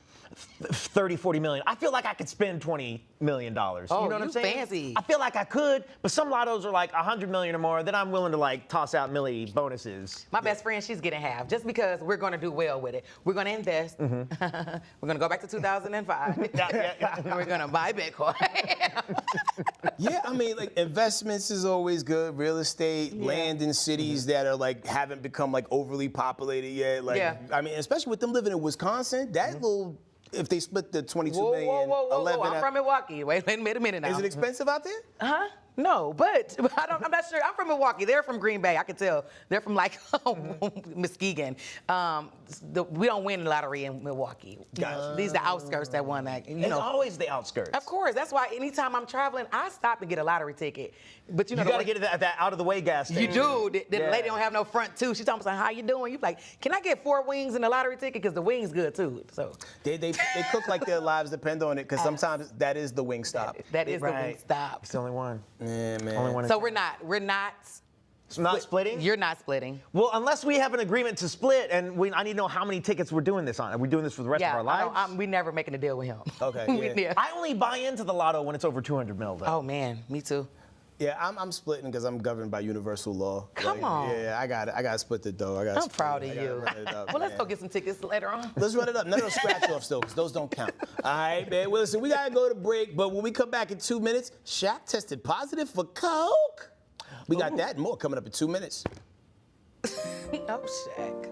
30, 40 million. I feel like I could spend $20 million. Oh, you know what I'm saying? Fancy. I feel like I could, but some lottos are like 100 million or more. Then I'm willing to like toss out milli bonuses. My best friend, she's getting half just because we're going to do well with it. We're going to invest. We're going to go back to 2005. We're going to buy Bitcoin. Yeah, I mean, like investments is always good. Real estate, land in cities that are like haven't become like overly populated yet. Like, I mean, especially with them living in Wisconsin, that little. If they split the 22 million, 11. I'm from Milwaukee. Wait a minute now. Is it expensive out there? No, but I'm not sure. I'm from Milwaukee. They're from Green Bay. I can tell. They're from like Muskegon. We don't win the lottery in Milwaukee. Gotcha. These are the outskirts that won that. It's always the outskirts. Of course. That's why anytime I'm traveling, I stop and get a lottery ticket. But you got to get that out of the way gas station. You do. The lady don't have no front too. She told me, "How you doing?" You like, "Can I get 4 wings in the lottery ticket? Because the wings good too." So they cook like their lives depend on it. Because sometimes that is the wing stop. That is the wing stop. It's the only one. Yeah, man. Only one. So we're not. Not splitting? You're not splitting. Well, unless we have an agreement to split, and I need to know how many tickets we're doing this on. Are we doing this for the rest of our lives? We never making a deal with him. Okay. I only buy into the lotto when it's over 200 mil, though. Oh man, me too. Yeah, I'm splitting because I'm governed by universal law. Come on. Yeah, I got to split the dough. I'm proud of you. Well, let's go get some tickets later on. Let's run it up. None of those scratch-offs, though, because those don't count. All right, man. Well, listen, we got to go to break, but when we come back in 2 minutes, Shaq tested positive for coke. We got that and more coming up in 2 minutes. Oh, Shaq.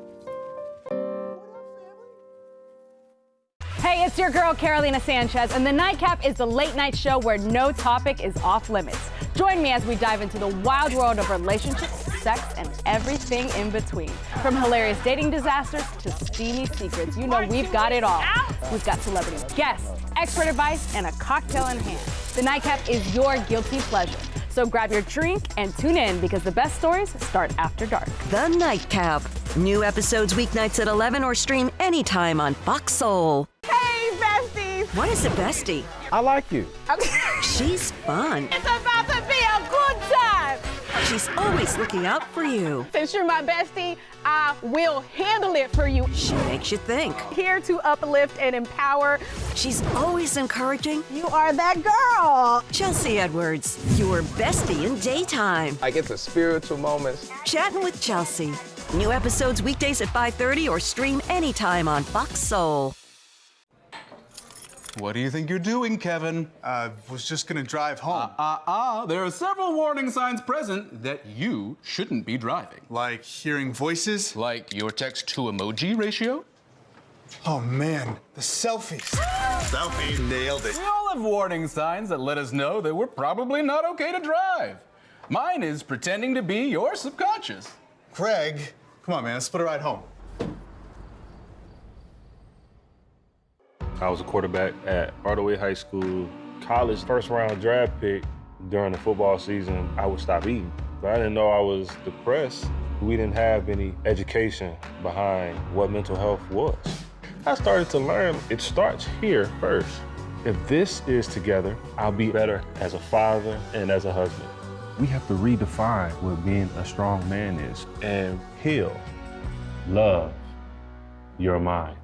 Hey, it's your girl, Carolina Sanchez, and The Nightcap is the late-night show where no topic is off limits. Join me as we dive into the wild world of relationships, sex, and everything in between. From hilarious dating disasters to steamy secrets, you know we've got it all. We've got celebrity guests, expert advice, and a cocktail in hand. The Nightcap is your guilty pleasure. So grab your drink and tune in because the best stories start after dark. The Nightcap. New episodes weeknights at 11 or stream anytime on Fox Soul. Hey, besties! What is a bestie? I like you. Okay. She's fun. It's about to be a good time. She's always looking out for you. Since you're my bestie, I will handle it for you. She makes you think. Here to uplift and empower. She's always encouraging. You are that girl. Chelsea Edwards, your bestie in daytime. Like it's a spiritual moment. Chatting with Chelsea. New episodes weekdays at 5:30 or stream anytime on Fox Soul. What do you think you're doing, Kevin? Was just gonna drive home. There are several warning signs present that you shouldn't be driving. Like hearing voices? Like your text-to-emoji ratio? Oh man, the selfies. Selfie, nailed it. We all have warning signs that let us know that we're probably not okay to drive. Mine is pretending to be your subconscious. Craig, come on, man, let's split a ride home. I was a quarterback at Hardaway High School. College first-round draft pick. During the football season, I would stop eating. But I didn't know I was depressed. We didn't have any education behind what mental health was. I started to learn it starts here first. If this is together, I'll be better as a father and as a husband. We have to redefine what being a strong man is and heal, love your mind.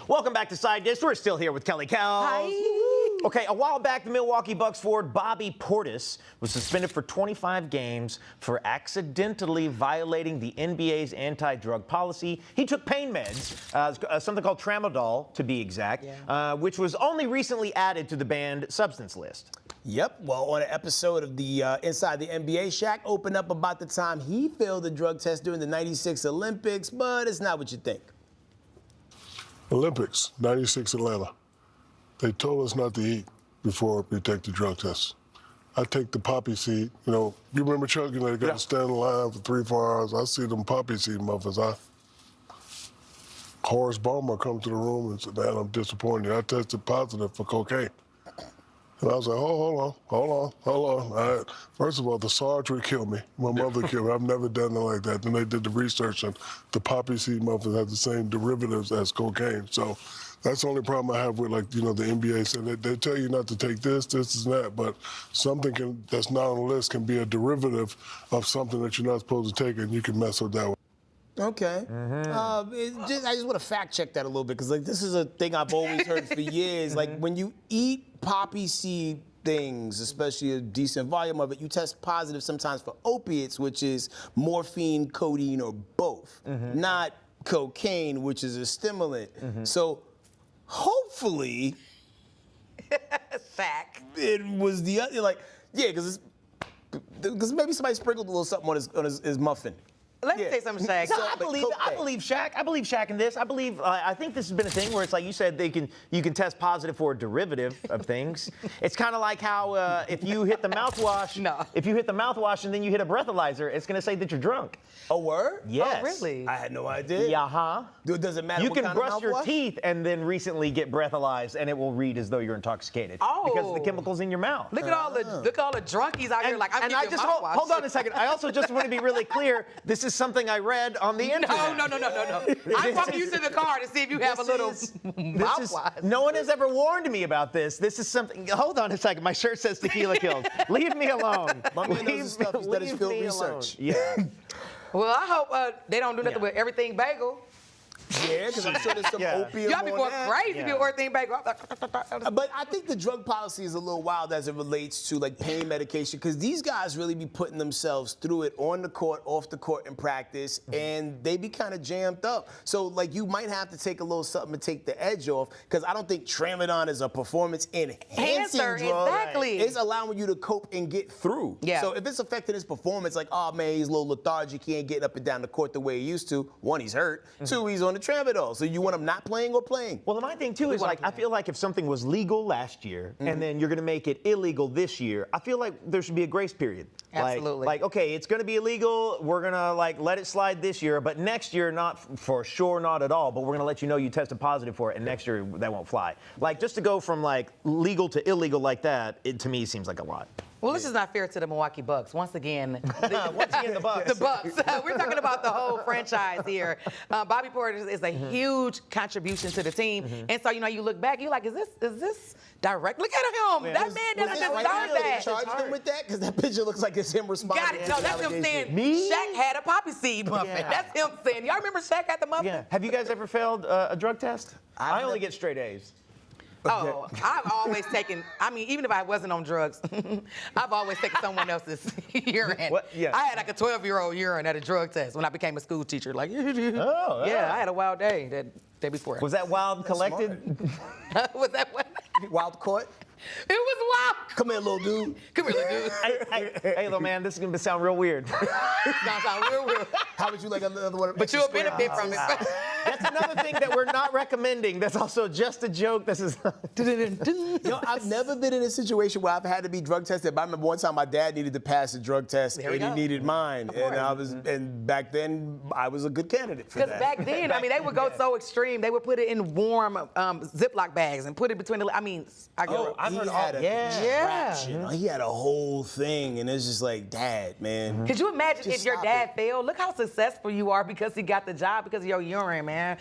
Welcome back to Side Dish. We're still here with Kelly Kellz. Hi. Okay, a while back, the Milwaukee Bucks forward Bobby Portis was suspended for 25 games for accidentally violating the NBA's anti-drug policy. He took pain meds, something called tramadol to be exact, which was only recently added to the banned substance list. Yep. Well, on an episode of the Inside the NBA, Shaq opened up about the time he failed the drug test during the '96 Olympics, but it's not what you think. Olympics, 96 Atlanta. They told us not to eat before we take the drug test. I take the poppy seed. You know, you remember Chuck, you know, they got to stand in line for 3-4 hours. I see them poppy seed muffins. Horace Baumer come to the room and said, "Man, I'm disappointed. I tested positive for cocaine." And I was like, oh, hold on. All right. First of all, the Sarge would kill me. My mother killed me. I've never done it like that. Then they did the research, and the poppy seed muffins have the same derivatives as cocaine. So that's the only problem I have with, like, you know, the NBA said they tell you not to take this, and that, but something that's not on the list can be a derivative of something that you're not supposed to take, and you can mess with that. Okay. I just want to fact check that a little bit, because like this is a thing I've always heard for years. Like when you eat poppy seed things, especially a decent volume of it, you test positive sometimes for opiates, which is morphine, codeine, or both, not cocaine, which is a stimulant. So hopefully, it was the other, like, yeah, because maybe somebody sprinkled a little something on his muffin. Let me say something, Shaq. No, I believe Shaq. I believe Shaq in this. I think this has been a thing where it's like you said, you can test positive for a derivative of things. It's kind of like how if you hit the mouthwash, if you hit the mouthwash and then you hit a breathalyzer, it's going to say that you're drunk. A word? Yes. Oh, really? I had no idea. Yeah, Does it matter you what can kind brush of your mouthwash? teeth and then recently get breathalyzed, and it will read as though you're intoxicated because of the chemicals in your mouth. Look at all the drunkies out here. Like, I'm and I just hold on a second. I also just want to be really clear. This is something I read on the internet. No. I'm walking you to the car to see if you have a little mouthwash. No one has ever warned me about this. This is something. Hold on a second. My shirt says Tequila Kills. Leave me alone. My man knows his stuff. He's done his field research. Yeah. Well, I hope they don't do nothing with everything bagel. Yeah, because I'm sure there's some opium Y'all be on going that. crazy if you everything bagel. But I think the drug policy is a little wild as it relates to like pain medication, because these guys really be putting themselves through it on the court, off the court in practice, and they be kind of jammed up. So like you might have to take a little something to take the edge off, because I don't think tramadol is a performance enhancing drug. Exactly. It's allowing you to cope and get through. Yeah. So if it's affecting his performance, like, oh man, he's a little lethargic, he ain't getting up and down the court the way he used to. One, he's hurt. Two, he's on the tramadol. So you want him not playing or playing? Well, my thing too is like I feel like if something was legal last year and then you're going to make it illegal this year, I feel like there should be a grace period. Absolutely. Like okay, it's going to be illegal. We're going to like let it slide this year, but next year not for sure, not at all. But we're going to let you know you tested positive for it, and next year that won't fly. Like just to go from like legal to illegal like that, it to me seems like a lot. Well, this is not fair to the Milwaukee Bucks. Once again, the Bucks. The Bucks. We're talking about the whole franchise here. Bobby Portis is a huge contribution to the team. And so, you look back, you're like, is this direct? Look at him. That man doesn't deserve that. Charged him with that? Because that picture looks like it's him responding. Got it. No, that's him saying Shaq had a poppy seed muffin. Yeah. That's him saying. Y'all remember Shaq had the muffin? Yeah. Have you guys ever failed a drug test? I only get straight A's. Oh, I've always taken, even if I wasn't on drugs, I've always taken someone else's urine. What? Yeah. I had like a 12-year-old urine at a drug test when I became a school teacher. Like, yeah, I had a wild day that day before. Was that wild collected? Was that what? Wild caught? It was wild. Come here, little dude. Come here, little dude. Hey, little man, this is going to sound real weird. It's gonna sound real weird. How would you like another one? But you'll benefit from it. That's another thing that we're not recommending. That's also just a joke. This is. I've never been in a situation where I've had to be drug tested. But I remember one time my dad needed to pass a drug test, and he needed mine, and back then I was a good candidate for that. Because back then, they would go so extreme. They would put it in warm Ziploc bags and put it between the. I've heard all. He had a whole thing, and it's just like, Dad, man. Could you imagine Just if your stop dad failed? Look how successful you are because he got the job because of your urine, man.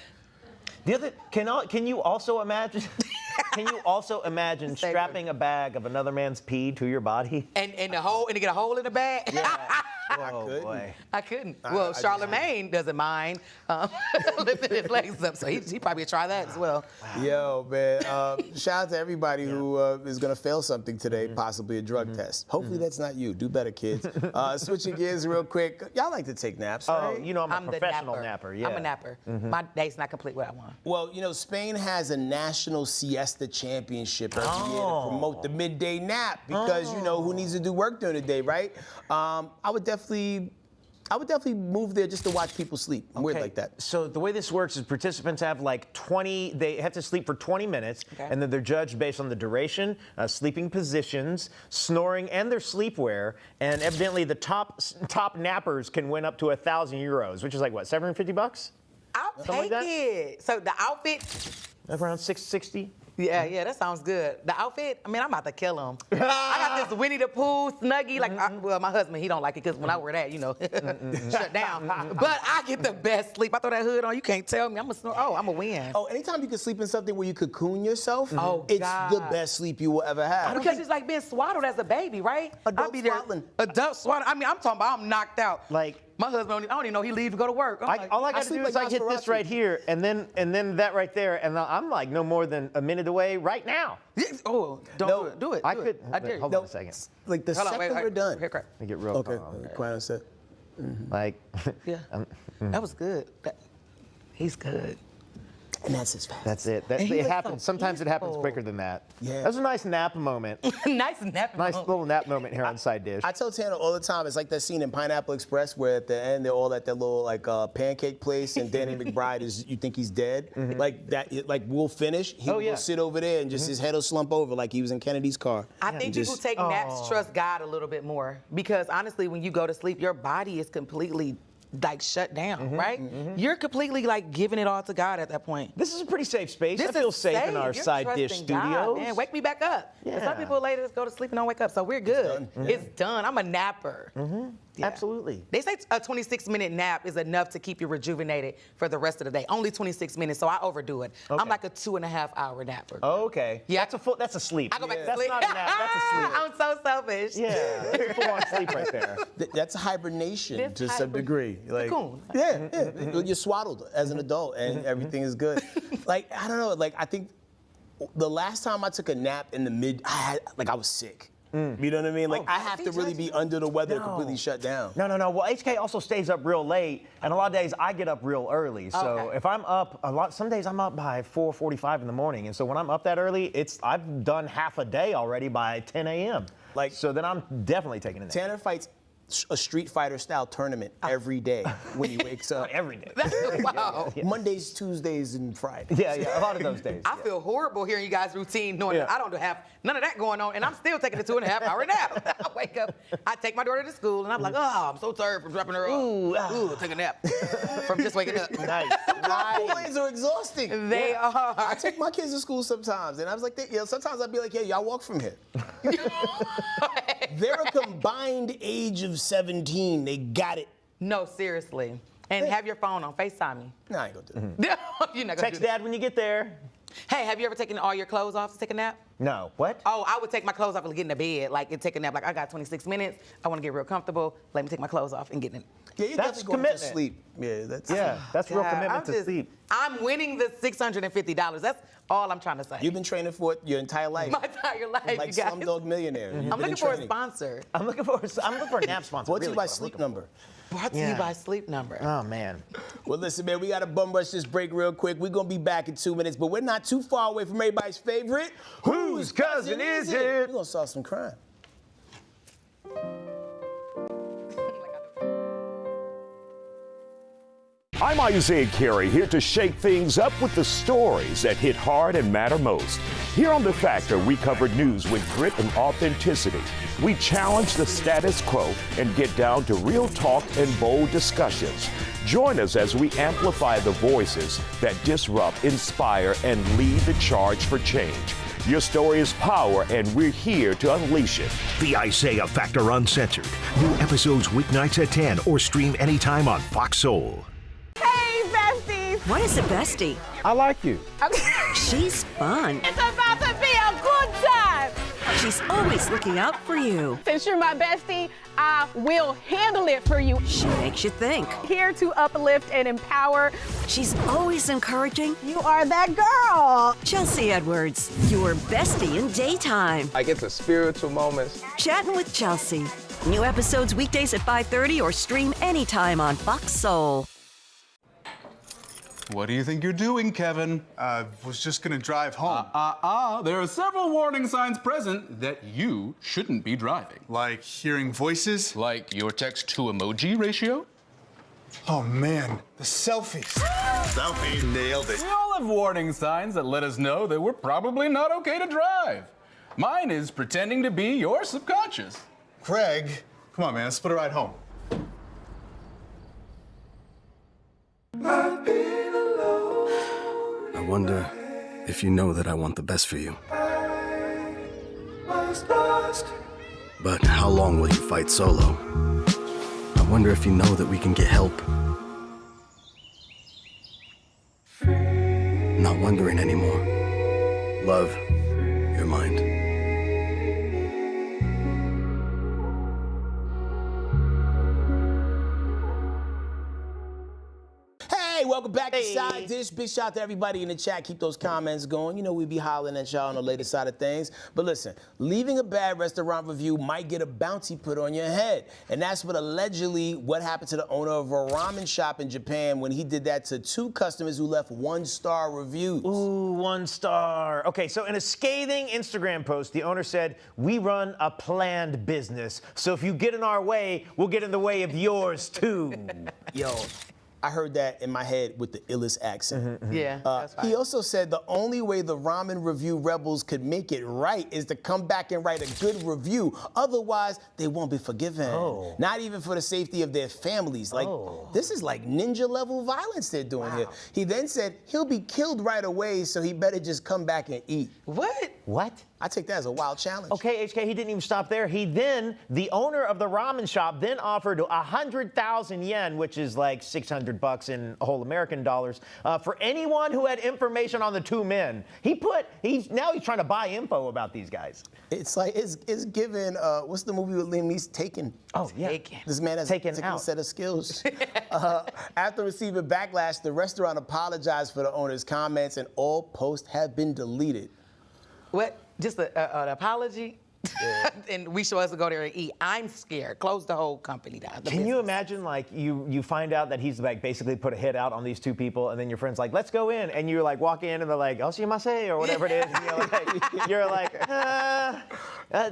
The other, can you also imagine? Can you also imagine strapping a bag of another man's pee to your body? And to get a hole in the bag? Yeah. Oh, boy. I couldn't. Well, Charlemagne doesn't mind lifting his legs up, so he probably try that as well. Yo, man. Shout out to everybody who is going to fail something today, possibly a drug test. Hopefully that's not you. Do better, kids. Switching gears real quick. Y'all like to take naps, right? I'm a professional napper. Yeah. I'm a napper. My day's not complete without one. Well, Spain has a national siesta championship every year to promote the midday nap because, who needs to do work during the day, right? I would definitely move there just to watch people sleep. I'm weird like that. So the way this works is participants have they have to sleep for 20 minutes, and then they're judged based on the duration, sleeping positions, snoring, and their sleepwear. And evidently the top nappers can win up to €1,000, which is like what, $750? I'll take it. So the outfit? Around $660. Yeah, that sounds good. The outfit, I'm about to kill him. I got this Winnie the Pooh Snuggie. My husband, he don't like it because when I wear that, shut down. But I get the best sleep. I throw that hood on, you can't tell me. I'm a win. Oh, anytime you can sleep in something where you cocoon yourself, it's the best sleep you will ever have. Because it's like being swaddled as a baby, right? Adult swaddling. Adult swaddling. I'm talking about I'm knocked out. My husband, I don't even know he leaves to go to work. All I got to do is hit this right here, and then that right there, and I'm like no more than a minute away right now. Oh, don't do it. I could. I dare you. Hold on a second. Like the second we're done. Headkrack. Let me get real calm. Quiet on set. Yeah. That was good. He's good. And that's his fast. That's it. It happens. Sometimes it happens quicker than that. Yeah. That was a nice nap moment. Nice little nap moment here on Side Dish. I tell Tanner all the time, it's like that scene in Pineapple Express where at the end they're all at that little pancake place and Danny McBride you think he's dead. Like that, we'll finish. He'll sit over there and just his head will slump over like he was in Kennedy's car. I think people take naps, trust God a little bit more because honestly, when you go to sleep, your body is completely shut down, right? You're completely giving it all to God at that point. This is a pretty safe space. I feel safe in our Side Dish studios. Man, wake me back up. Yeah. Some people later just go to sleep and don't wake up, so we're good. It's done. I'm a napper. Yeah. Absolutely. They say a 26-minute nap is enough to keep you rejuvenated for the rest of the day. Only 26 minutes, so I overdo it. I'm like a 2.5-hour napper. Okay. Yeah. That's a sleep. I go back to That's sleep. not a nap. That's a sleep. I'm so selfish. Yeah. That's a full-on sleep right there. That's hibernation to some degree. Cocoon. Yeah. You're swaddled as an adult, and everything is good. I don't know. I think the last time I took a nap in the I was sick. You know what I mean? I have to really be under the weather to completely shut down. No. Well, HK also stays up real late, and a lot of days I get up real early. So if I'm up some days I'm up by 4:45 in the morning, and so when I'm up that early, I've done half a day already by 10 a.m. So then I'm definitely taking a nap. Tanner fights a Street Fighter style tournament every day when he wakes up. Every day. Wow. Mondays, Tuesdays, and Fridays. Yeah, a lot of those days. I feel horrible hearing you guys' routine, knowing that I don't have none of that going on, and I'm still taking a 2.5-hour nap. I wake up, I take my daughter to school, and I'm like, I'm so tired from dropping her off. Ooh, take a nap from just waking up. Nice. Boys are exhausting. They are. I take my kids to school sometimes, and I was like, sometimes I'd be like, y'all walk from here. They're a combined age of 17. They got it. No, seriously. And have your phone on. FaceTime me. No, I ain't gonna do that. You're not gonna Text do that. Dad when you get there. Hey, have you ever taken all your clothes off to take a nap? No. What? Oh, I would take my clothes off and get in the bed, and take a nap. Like, I got 26 minutes. I want to get real comfortable. Let me take my clothes off and get in. Yeah, you're That's definitely going to commitment. sleep. Yeah, that's real commitment to sleep. I'm winning the $650. That's all I'm trying to say. You've been training for it your entire life. My entire life, like you guys. Slumdog Millionaire. I'm looking for a sponsor. I'm looking for a nap sponsor. Brought to really, you by Sleep Number. Brought to you by Sleep Number. Oh, man. Well, listen, man, we got to bum rush this break real quick. We're going to be back in 2 minutes, but we're not too far away from everybody's favorite. Whose cousin is it? We're going to solve some crime. I'm Isaiah Carey, here to shake things up with the stories that hit hard and matter most. Here on The Factor, we cover news with grit and authenticity. We challenge the status quo and get down to real talk and bold discussions. Join us as we amplify the voices that disrupt, inspire, and lead the charge for change. Your story is power, and we're here to unleash it. The Isaiah Factor Uncensored. New episodes weeknights at 10 or stream anytime on Fox Soul. Hey, besties! What is a bestie? I like you. She's fun. It's about to be a good time. She's always looking out for you. Since you're my bestie, I will handle it for you. She makes you think. Here to uplift and empower. She's always encouraging. You are that girl. Chelsea Edwards, your bestie in daytime. Like it's a spiritual moment. Chatting with Chelsea. New episodes weekdays at 5:30 or stream anytime on Fox Soul. What do you think you're doing, Kevin? Was just gonna drive home. There are several warning signs present that you shouldn't be driving. Like hearing voices? Like your text-to-emoji ratio? Oh man, the selfies. Selfie nailed it. We all have warning signs that let us know that we're probably not okay to drive. Mine is pretending to be your subconscious. Craig, come on, man, let's split a ride home. I wonder if you know that I want the best for you. But how long will you fight solo? I wonder if you know that we can get help. Not wondering anymore. Love, your mind. Hey, welcome back to Side Dish. Big shout out to everybody in the chat. Keep those comments going. You know, we be hollering at y'all on the later side of things. But listen, leaving a bad restaurant review might get a bounty put on your head. And that's what happened to the owner of a ramen shop in Japan when he did that to 2 customers who left 1-star reviews. Ooh, 1 star. Okay, so in a scathing Instagram post, the owner said, "We run a planned business. So if you get in our way, we'll get in the way of yours too." Yo. I heard that in my head with the illest accent. Yeah, that's fine. He also said the only way the ramen review rebels could make it right is to come back and write a good review. Otherwise, they won't be forgiven. Oh. Not even for the safety of their families. Like, this is like ninja level violence they're doing here. He then said he'll be killed right away, so he better just come back and eat. What? What? I take that as a wild challenge. Okay, HK, he didn't even stop there. The owner of the ramen shop then offered 100,000 yen, which is like $600 in whole American dollars, for anyone who had information on the 2 men. Now he's trying to buy info about these guys. It's like, it's given, what's the movie with Liam Neeson, Taken? Oh, yeah. Taken. This man has a set of skills. After receiving backlash, the restaurant apologized for the owner's comments and all posts have been deleted. What? Just an apology? Yeah. And we supposed to go there and eat. I'm scared. Close the whole company down. Can you imagine, like, you find out that he's, like, basically put a hit out on these 2 people, and then your friend's like, "Let's go in," and you, like, walk in, and they're like, "Oshi Mase," or whatever it is, and you're like,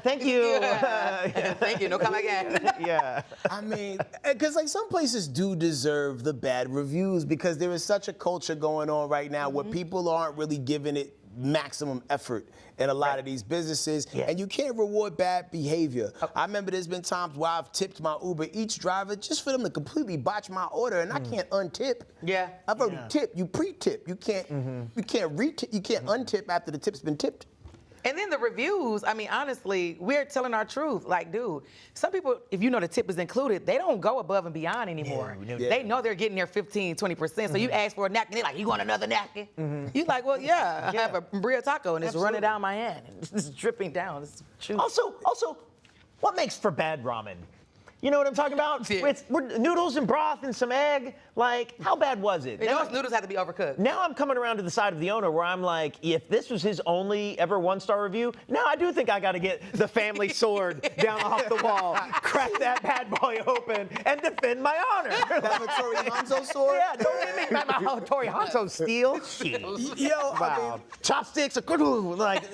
thank you. Yeah. Thank you. No come again. Yeah. I mean, because, like, some places do deserve the bad reviews because there is such a culture going on right now where people aren't really giving it maximum effort in a lot of these businesses, and you can't reward bad behavior. I remember there's been times where I've tipped my Uber Eats driver just for them to completely botch my order, and I can't untip. Yeah. I've already tipped. You pre-tip. You can't you can't untip after the tip's been tipped. And then the reviews, I mean, honestly, we're telling our truth. Like, dude, some people, if you know the tip is included, they don't go above and beyond anymore. They know they're getting their 15, 20%. So you ask for a napkin, they're like, you want another napkin? You like, well, yeah, I have a burrito taco and it's running down my hand. It's dripping down. It's Also, what makes for bad ramen? You know what I'm talking about? With noodles and broth and some egg. Like, how bad was it? Those noodles have to be overcooked. Now I'm coming around to the side of the owner where I'm like, if this was his only ever one-star review, now I do think I got to get the family sword down off the wall, crack that bad boy open, and defend my honor. That Hattori Hanzo sword? Yeah, don't get me my Hattori Hanzo steel. Shit. Yo, wow. Chopsticks are good. Like,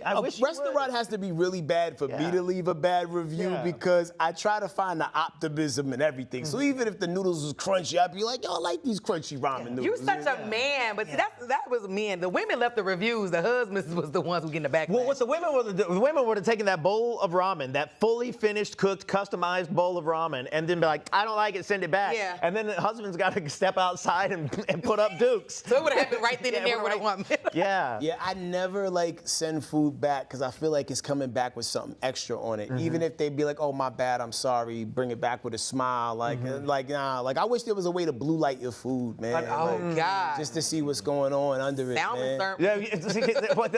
a restaurant has to be really bad for me to leave a bad review because I try to find the optimism in everything. So even if the noodles was crunchy, I'd be like, yo, I like these crunchy ramen noodles. You're such a man, but see, that was men. The women left the reviews. The husbands was the ones who get in the back. Well, what the women would have taken that bowl of ramen, that fully finished, cooked, customized bowl of ramen, and then be like, I don't like it, send it back. Yeah. And then the husband's got to step outside and put up dukes. So it would have happened right then and there with a woman. Yeah. Yeah, I never send food back because I feel like it's coming back with something extra on it. Even if they be like, oh, my bad, I'm sorry, bring it back with a smile. Nah. I wish there was a way to blue light your food, man. God. Just to see what's going on under it, man.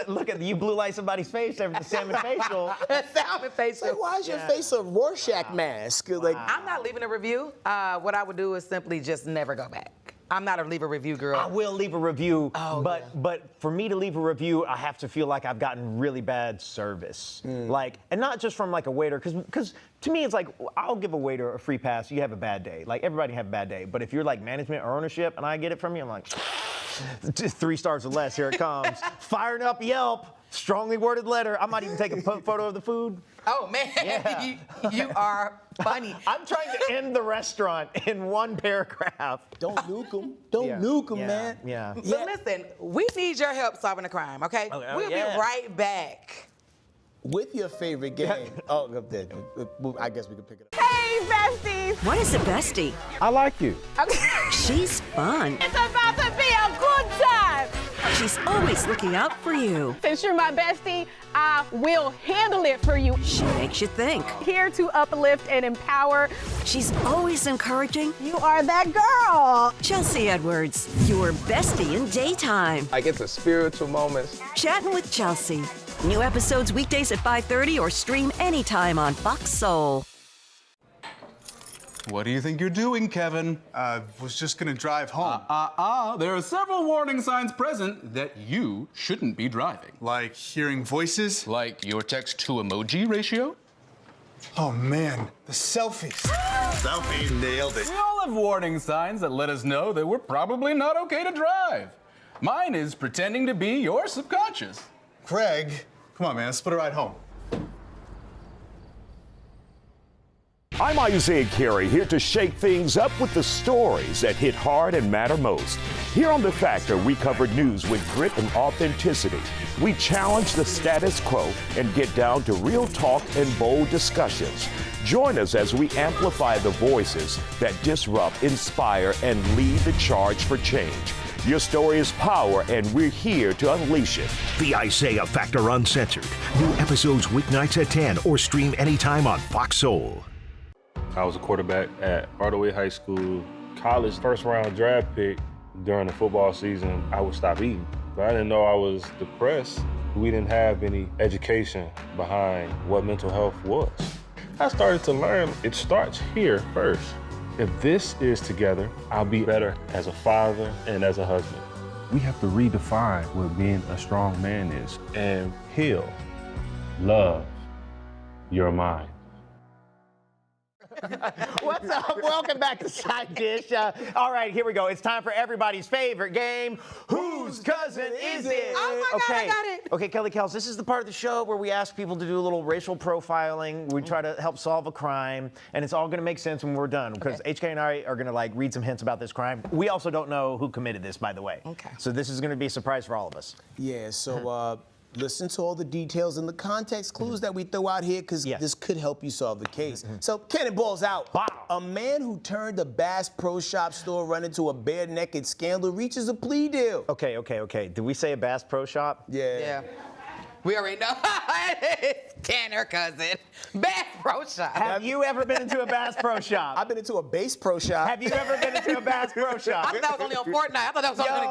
Look at you blue light somebody's face after the salmon facial. Salmon facial. Why is your face a Rorschach mask? I'm not leaving a review. What I would do is simply just never go back. I'm not a leave a review girl. I will leave a review, but for me to leave a review, I have to feel like I've gotten really bad service. And not just from a waiter, because to me it's like, I'll give a waiter a free pass, you have a bad day. Like, everybody have a bad day. But if you're management or ownership and I get it from you, I'm like, 3 stars or less, here it comes. Firing up Yelp, strongly worded letter. I might even take a photo of the food. Oh, man, yeah. you are funny. I'm trying to end the restaurant in one paragraph. Don't nuke them. Don't nuke them, man. Yeah. But listen, we need your help solving a crime, okay? We'll be right back. With your favorite game. I guess we can pick it up. Hey, besties! What is a bestie? I like you. She's fun. It's about to be a good time! She's always looking out for you. Since you're my bestie, I will handle it for you. She makes you think. Here to uplift and empower. She's always encouraging. You are that girl. Chelsea Edwards, your bestie in daytime. It's a spiritual moment. Chatting with Chelsea. New episodes weekdays at 5:30 or stream anytime on Fox Soul. What do you think you're doing, Kevin? Was just gonna drive home. There are several warning signs present that you shouldn't be driving. Like hearing voices? Like your text-to-emoji ratio? Oh man, the selfies. Selfie, nailed it. We all have warning signs that let us know that we're probably not okay to drive. Mine is pretending to be your subconscious. Craig, come on, man, let's split a ride home. I'm Isaiah Carey, here to shake things up with the stories that hit hard and matter most. Here on The Factor, we cover news with grit and authenticity. We challenge the status quo and get down to real talk and bold discussions. Join us as we amplify the voices that disrupt, inspire, and lead the charge for change. Your story is power, and we're here to unleash it. The Isaiah Factor Uncensored. New episodes weeknights at 10 or stream anytime on Fox Soul. I was a quarterback at Hardaway High School. College first-round draft pick. During the football season, I would stop eating. But I didn't know I was depressed. We didn't have any education behind what mental health was. I started to learn it starts here first. If this is together, I'll be better as a father and as a husband. We have to redefine what being a strong man is and heal, love your mind. What's up? Welcome back to Side Dish. All right, here we go. It's time for everybody's favorite game. Whose cousin is it? Oh my God, I got it. Okay, Kelly Kellz, this is the part of the show where we ask people to do a little racial profiling. We try to help solve a crime, and it's all going to make sense when we're done, because HK and I are going to read some hints about this crime. We also don't know who committed this, by the way. Okay. So this is going to be a surprise for all of us. Yeah, so listen to all the details and the context clues that we throw out here, because this could help you solve the case. So, cannonballs out. Wow. A man who turned a Bass Pro Shop store run into a bare-naked scandal reaches a plea deal. Okay. Did we say a Bass Pro Shop? Yeah. We already know. Tanner cousin. Bass Pro Shop. Have you ever been into a Bass Pro Shop? I've been into a Bass Pro Shop. Have you ever been into a Bass Pro Shop? I thought that was only on Fortnite. I thought that was only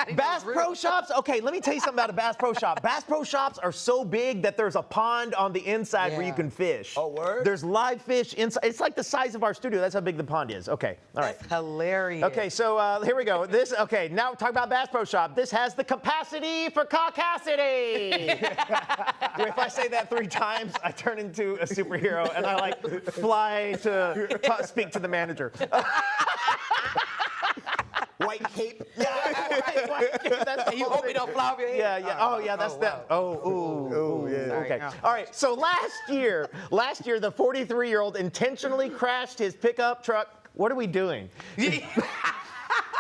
on Bass Pro Shops? Okay, let me tell you something about a Bass Pro Shop. Bass Pro Shops are so big that there's a pond on the inside where you can fish. Oh, word? There's live fish inside. It's like the size of our studio. That's how big the pond is. Okay, all right. That's hilarious. Okay, so here we go. Now talk about Bass Pro Shop. This has the capacity for caucasity. If I say that 3 times, I turn into a superhero and I like fly to speak to the manager. White cape. White cape. That's you hope you don't fly off your head? Yeah, yeah. Oh, yeah, that's that. Oh, yeah. Sorry, Okay. no. All right, so last year, the 43-year-old intentionally crashed his pickup truck. What are we doing?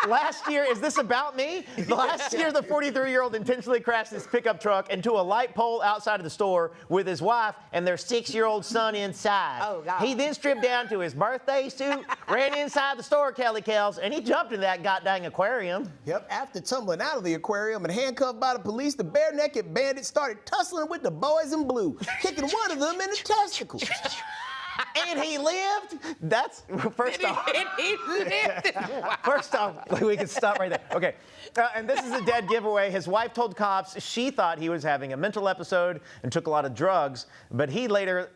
Last year, is this about me? Last year, the 43-year-old intentionally crashed his pickup truck into a light pole outside of the store with his wife and their 6-year-old son inside. Oh, God. He then stripped down to his birthday suit, ran inside the store, Kelly Kellz, and he jumped in that goddamn aquarium. Yep, after tumbling out of the aquarium and handcuffed by the police, the bare-naked bandit started tussling with the boys in blue, kicking one of them in the testicles. And he lived? That's, first off. And he lived. First off, we can stop right there. Okay. And this is a dead giveaway. His wife told cops she thought he was having a mental episode and took a lot of drugs, but he later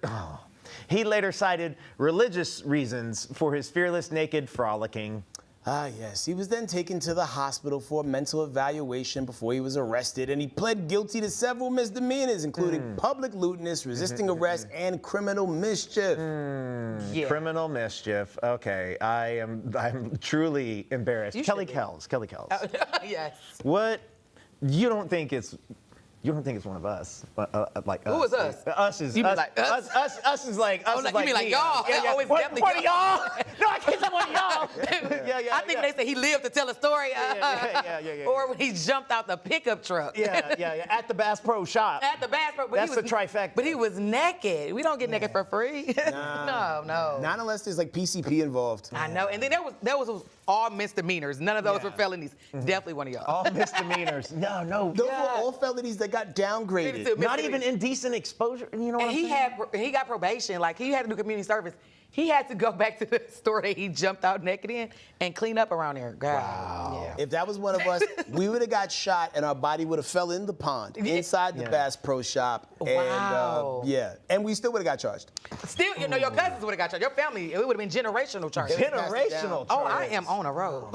cited religious reasons for his fearless naked frolicking. Ah, yes. He was then taken to the hospital for a mental evaluation before he was arrested, and he pled guilty to several misdemeanors, including public lewdness, resisting arrest, and criminal mischief. Criminal mischief. Okay. I'm truly embarrassed. Kelly Kellz. Kelly Kellz. Yes. What? You don't think it's one of us, like us. Who is us? Us is You mean us. like us? Us is like us. Oh, is like, like you mean like me. y'all? Yeah, yeah. Oh, it's What definitely of y'all? No, I can't say one of y'all. I think they said he lived to tell a story. Yeah. Or when he jumped out the pickup truck. Yeah. At the Bass Pro Shop. At the Bass Pro. But That's the trifecta. But he was naked. We don't get naked for free. No. Not unless there's like PCP involved. I know. And then there was all misdemeanors. None of those were felonies. Definitely one of y'all. All misdemeanors. No. Those were all felonies that got downgraded. Not even indecent exposure. You know what And he got probation. Like, he had to do community service. He had to go back to the store that he jumped out naked in and clean up around there. God. Wow. Yeah. If that was one of us, we would have got shot and our body would have fell in the pond inside the Bass Pro Shop. Wow. And and we still would have got charged. Still, your cousins would have got charged. Your family, it would have been generational charges. Generational Oh, I am on a roll.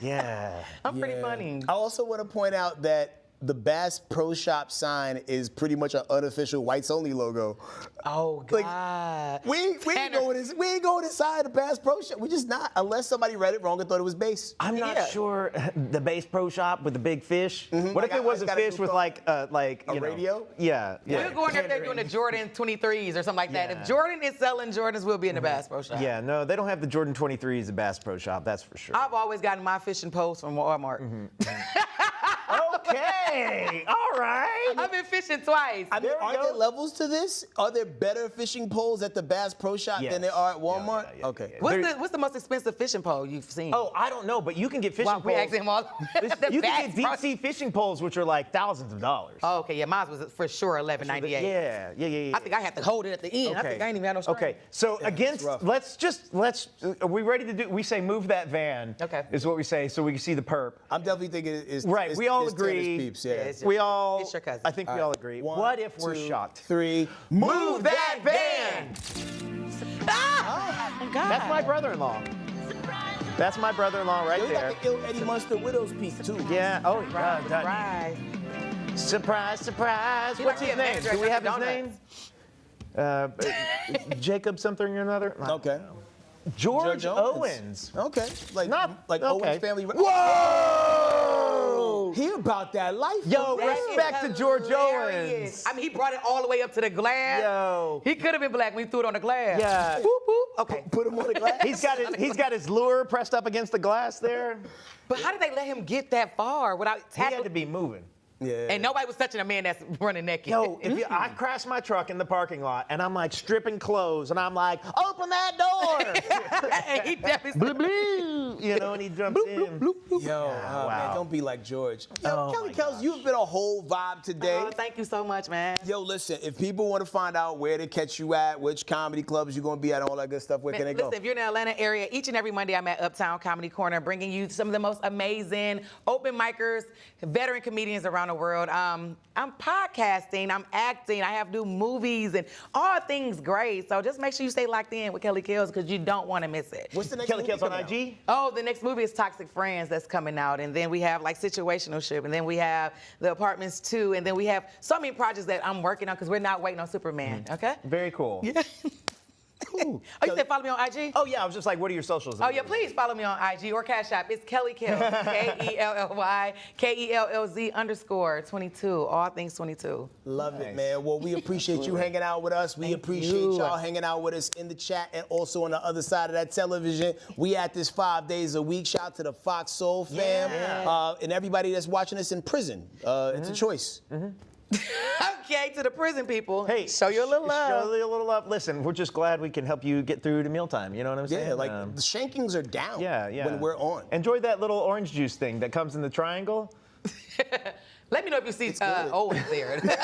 Yeah. I'm pretty funny. I also want to point out that the Bass Pro Shop sign is pretty much an unofficial whites only logo. Oh, God. Like, we ain't going inside the Bass Pro Shop. We just not, unless somebody read it wrong and thought it was Bass. I'm not sure the Bass Pro Shop with the big fish. What if it was a fish with like a radio? Yeah. We're going up there doing the Jordan 23s or something like that. If Jordan is selling Jordans, we'll be in the Bass Pro Shop. Yeah, no, they don't have the Jordan 23s at Bass Pro Shop, that's for sure. I've always gotten my fishing poles from Walmart. Okay, all right. I've been fishing twice. I mean, are there levels to this? Are there better fishing poles at the Bass Pro Shop than there are at Walmart? Okay. What's the most expensive fishing pole you've seen? Oh, I don't know, but you can get fishing poles. We asked him all. You can get deep sea fishing poles, which are like thousands of dollars. Oh, okay, yeah, mine was for sure $11.98. Yeah. I think I had to hold it at the end. I think I ain't even had no string. Okay, so are we ready to do? We say move that van. Okay. Is what we say, so we can see the perp. I'm definitely thinking it's right. We all agree. Peeps, yeah. We all. It's your cousin. I think we all agree. What if we're shocked? 3. Move that van! Ah! Oh, God. That's my brother-in-law. That's my brother-in-law right there. Like the ill Eddie Munster widow's peak too. Yeah. Oh, Surprise. Surprise, surprise. What's his name? Do we have his name? Jacob something or another? Okay. George Owens. Okay. Like okay. Owens family. Whoa! He about that life. Yo, respect to George Owens. I mean, he brought it all the way up to the glass. Yo. He could have been black when he threw it on the glass. Yeah. Whoop, whoop. Okay. Put him on the glass. He's got his lure pressed up against the glass there. But how did they let him get that far without He had to be moving. Yeah. And nobody was touching a man that's running naked. Yo, I crashed my truck in the parking lot, and I'm like stripping clothes, and I'm like, open that door! And he definitely you know, and he jumps in. Yo, man, don't be like George. Yo, Kelly Kellz, you've been a whole vibe today. Oh, thank you so much, man. Yo, listen, if people want to find out where to catch you at, which comedy clubs you're going to be at, all that good stuff, where can they go? Listen, if you're in the Atlanta area, each and every Monday I'm at Uptown Comedy Corner, bringing you some of the most amazing open micers, veteran comedians around the world. I'm podcasting, I'm acting, I have new movies, and all things great. So just make sure you stay locked in with Kelly Kellz because you don't want to miss it. What's the next Kelly movie Kellz on coming IG? Oh, the next movie is Toxic Friends that's coming out. And then we have like Situationship. And then we have The Apartments 2. And then we have so many projects that I'm working on because we're not waiting on Superman. Okay? Very cool. Yeah. Cool. Oh, you said follow me on IG? Oh, yeah, I was just like, what are your socials? Oh, yeah, please follow me on IG or Cash App. It's Kelly Kellz, KELLY_22, all things 22. Love it, man. Well, we appreciate you hanging out with us. We appreciate y'all hanging out with us in the chat and also on the other side of that television. We at this 5 days a week. Shout out to the Fox Soul fam and everybody that's watching us in prison. It's a choice. Okay, to the prison people. Hey, show you a little love. Show you a little love. Listen, we're just glad we can help you get through to mealtime. You know what I'm saying? Yeah, like the shankings are down when we're on. Enjoy that little orange juice thing that comes in the triangle. Let me know if you see Owen there. He wears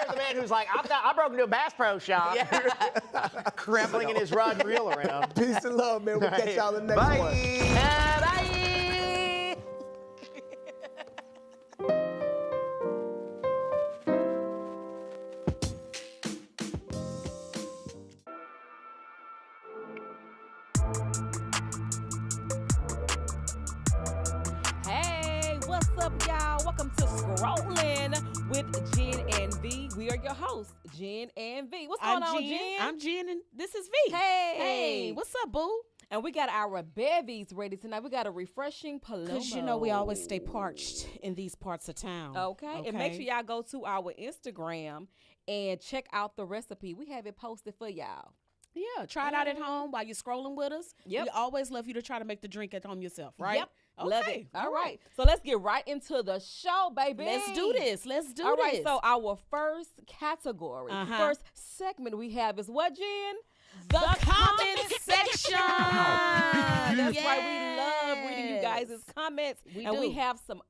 a man who's like, I broke into a Bass Pro shop. Crambling his rod and reel around. Peace and love, man. We'll catch y'all in the next one. Bye. Hey, what's up, y'all? Welcome to Scrollin' with Jen and V. We are your hosts, Jen and V. What's going on, Jen? I'm Jen, and this is V. Hey. what's up, boo? And we got our bevies ready tonight. We got a refreshing Paloma. Because you know we always stay parched in these parts of town. Okay. And make sure y'all go to our Instagram and check out the recipe. We have it posted for y'all. Yeah, try it out at home while you're scrolling with us. Yep. We always love you to try to make the drink at home yourself, right? Yep. Okay. Love it. All right. So let's get right into the show, baby. Let's do this. Let's do All this. right. So our first category, first segment we have is what, Jen? The comment section. That's right. We love reading you guys' comments. We and do. we have some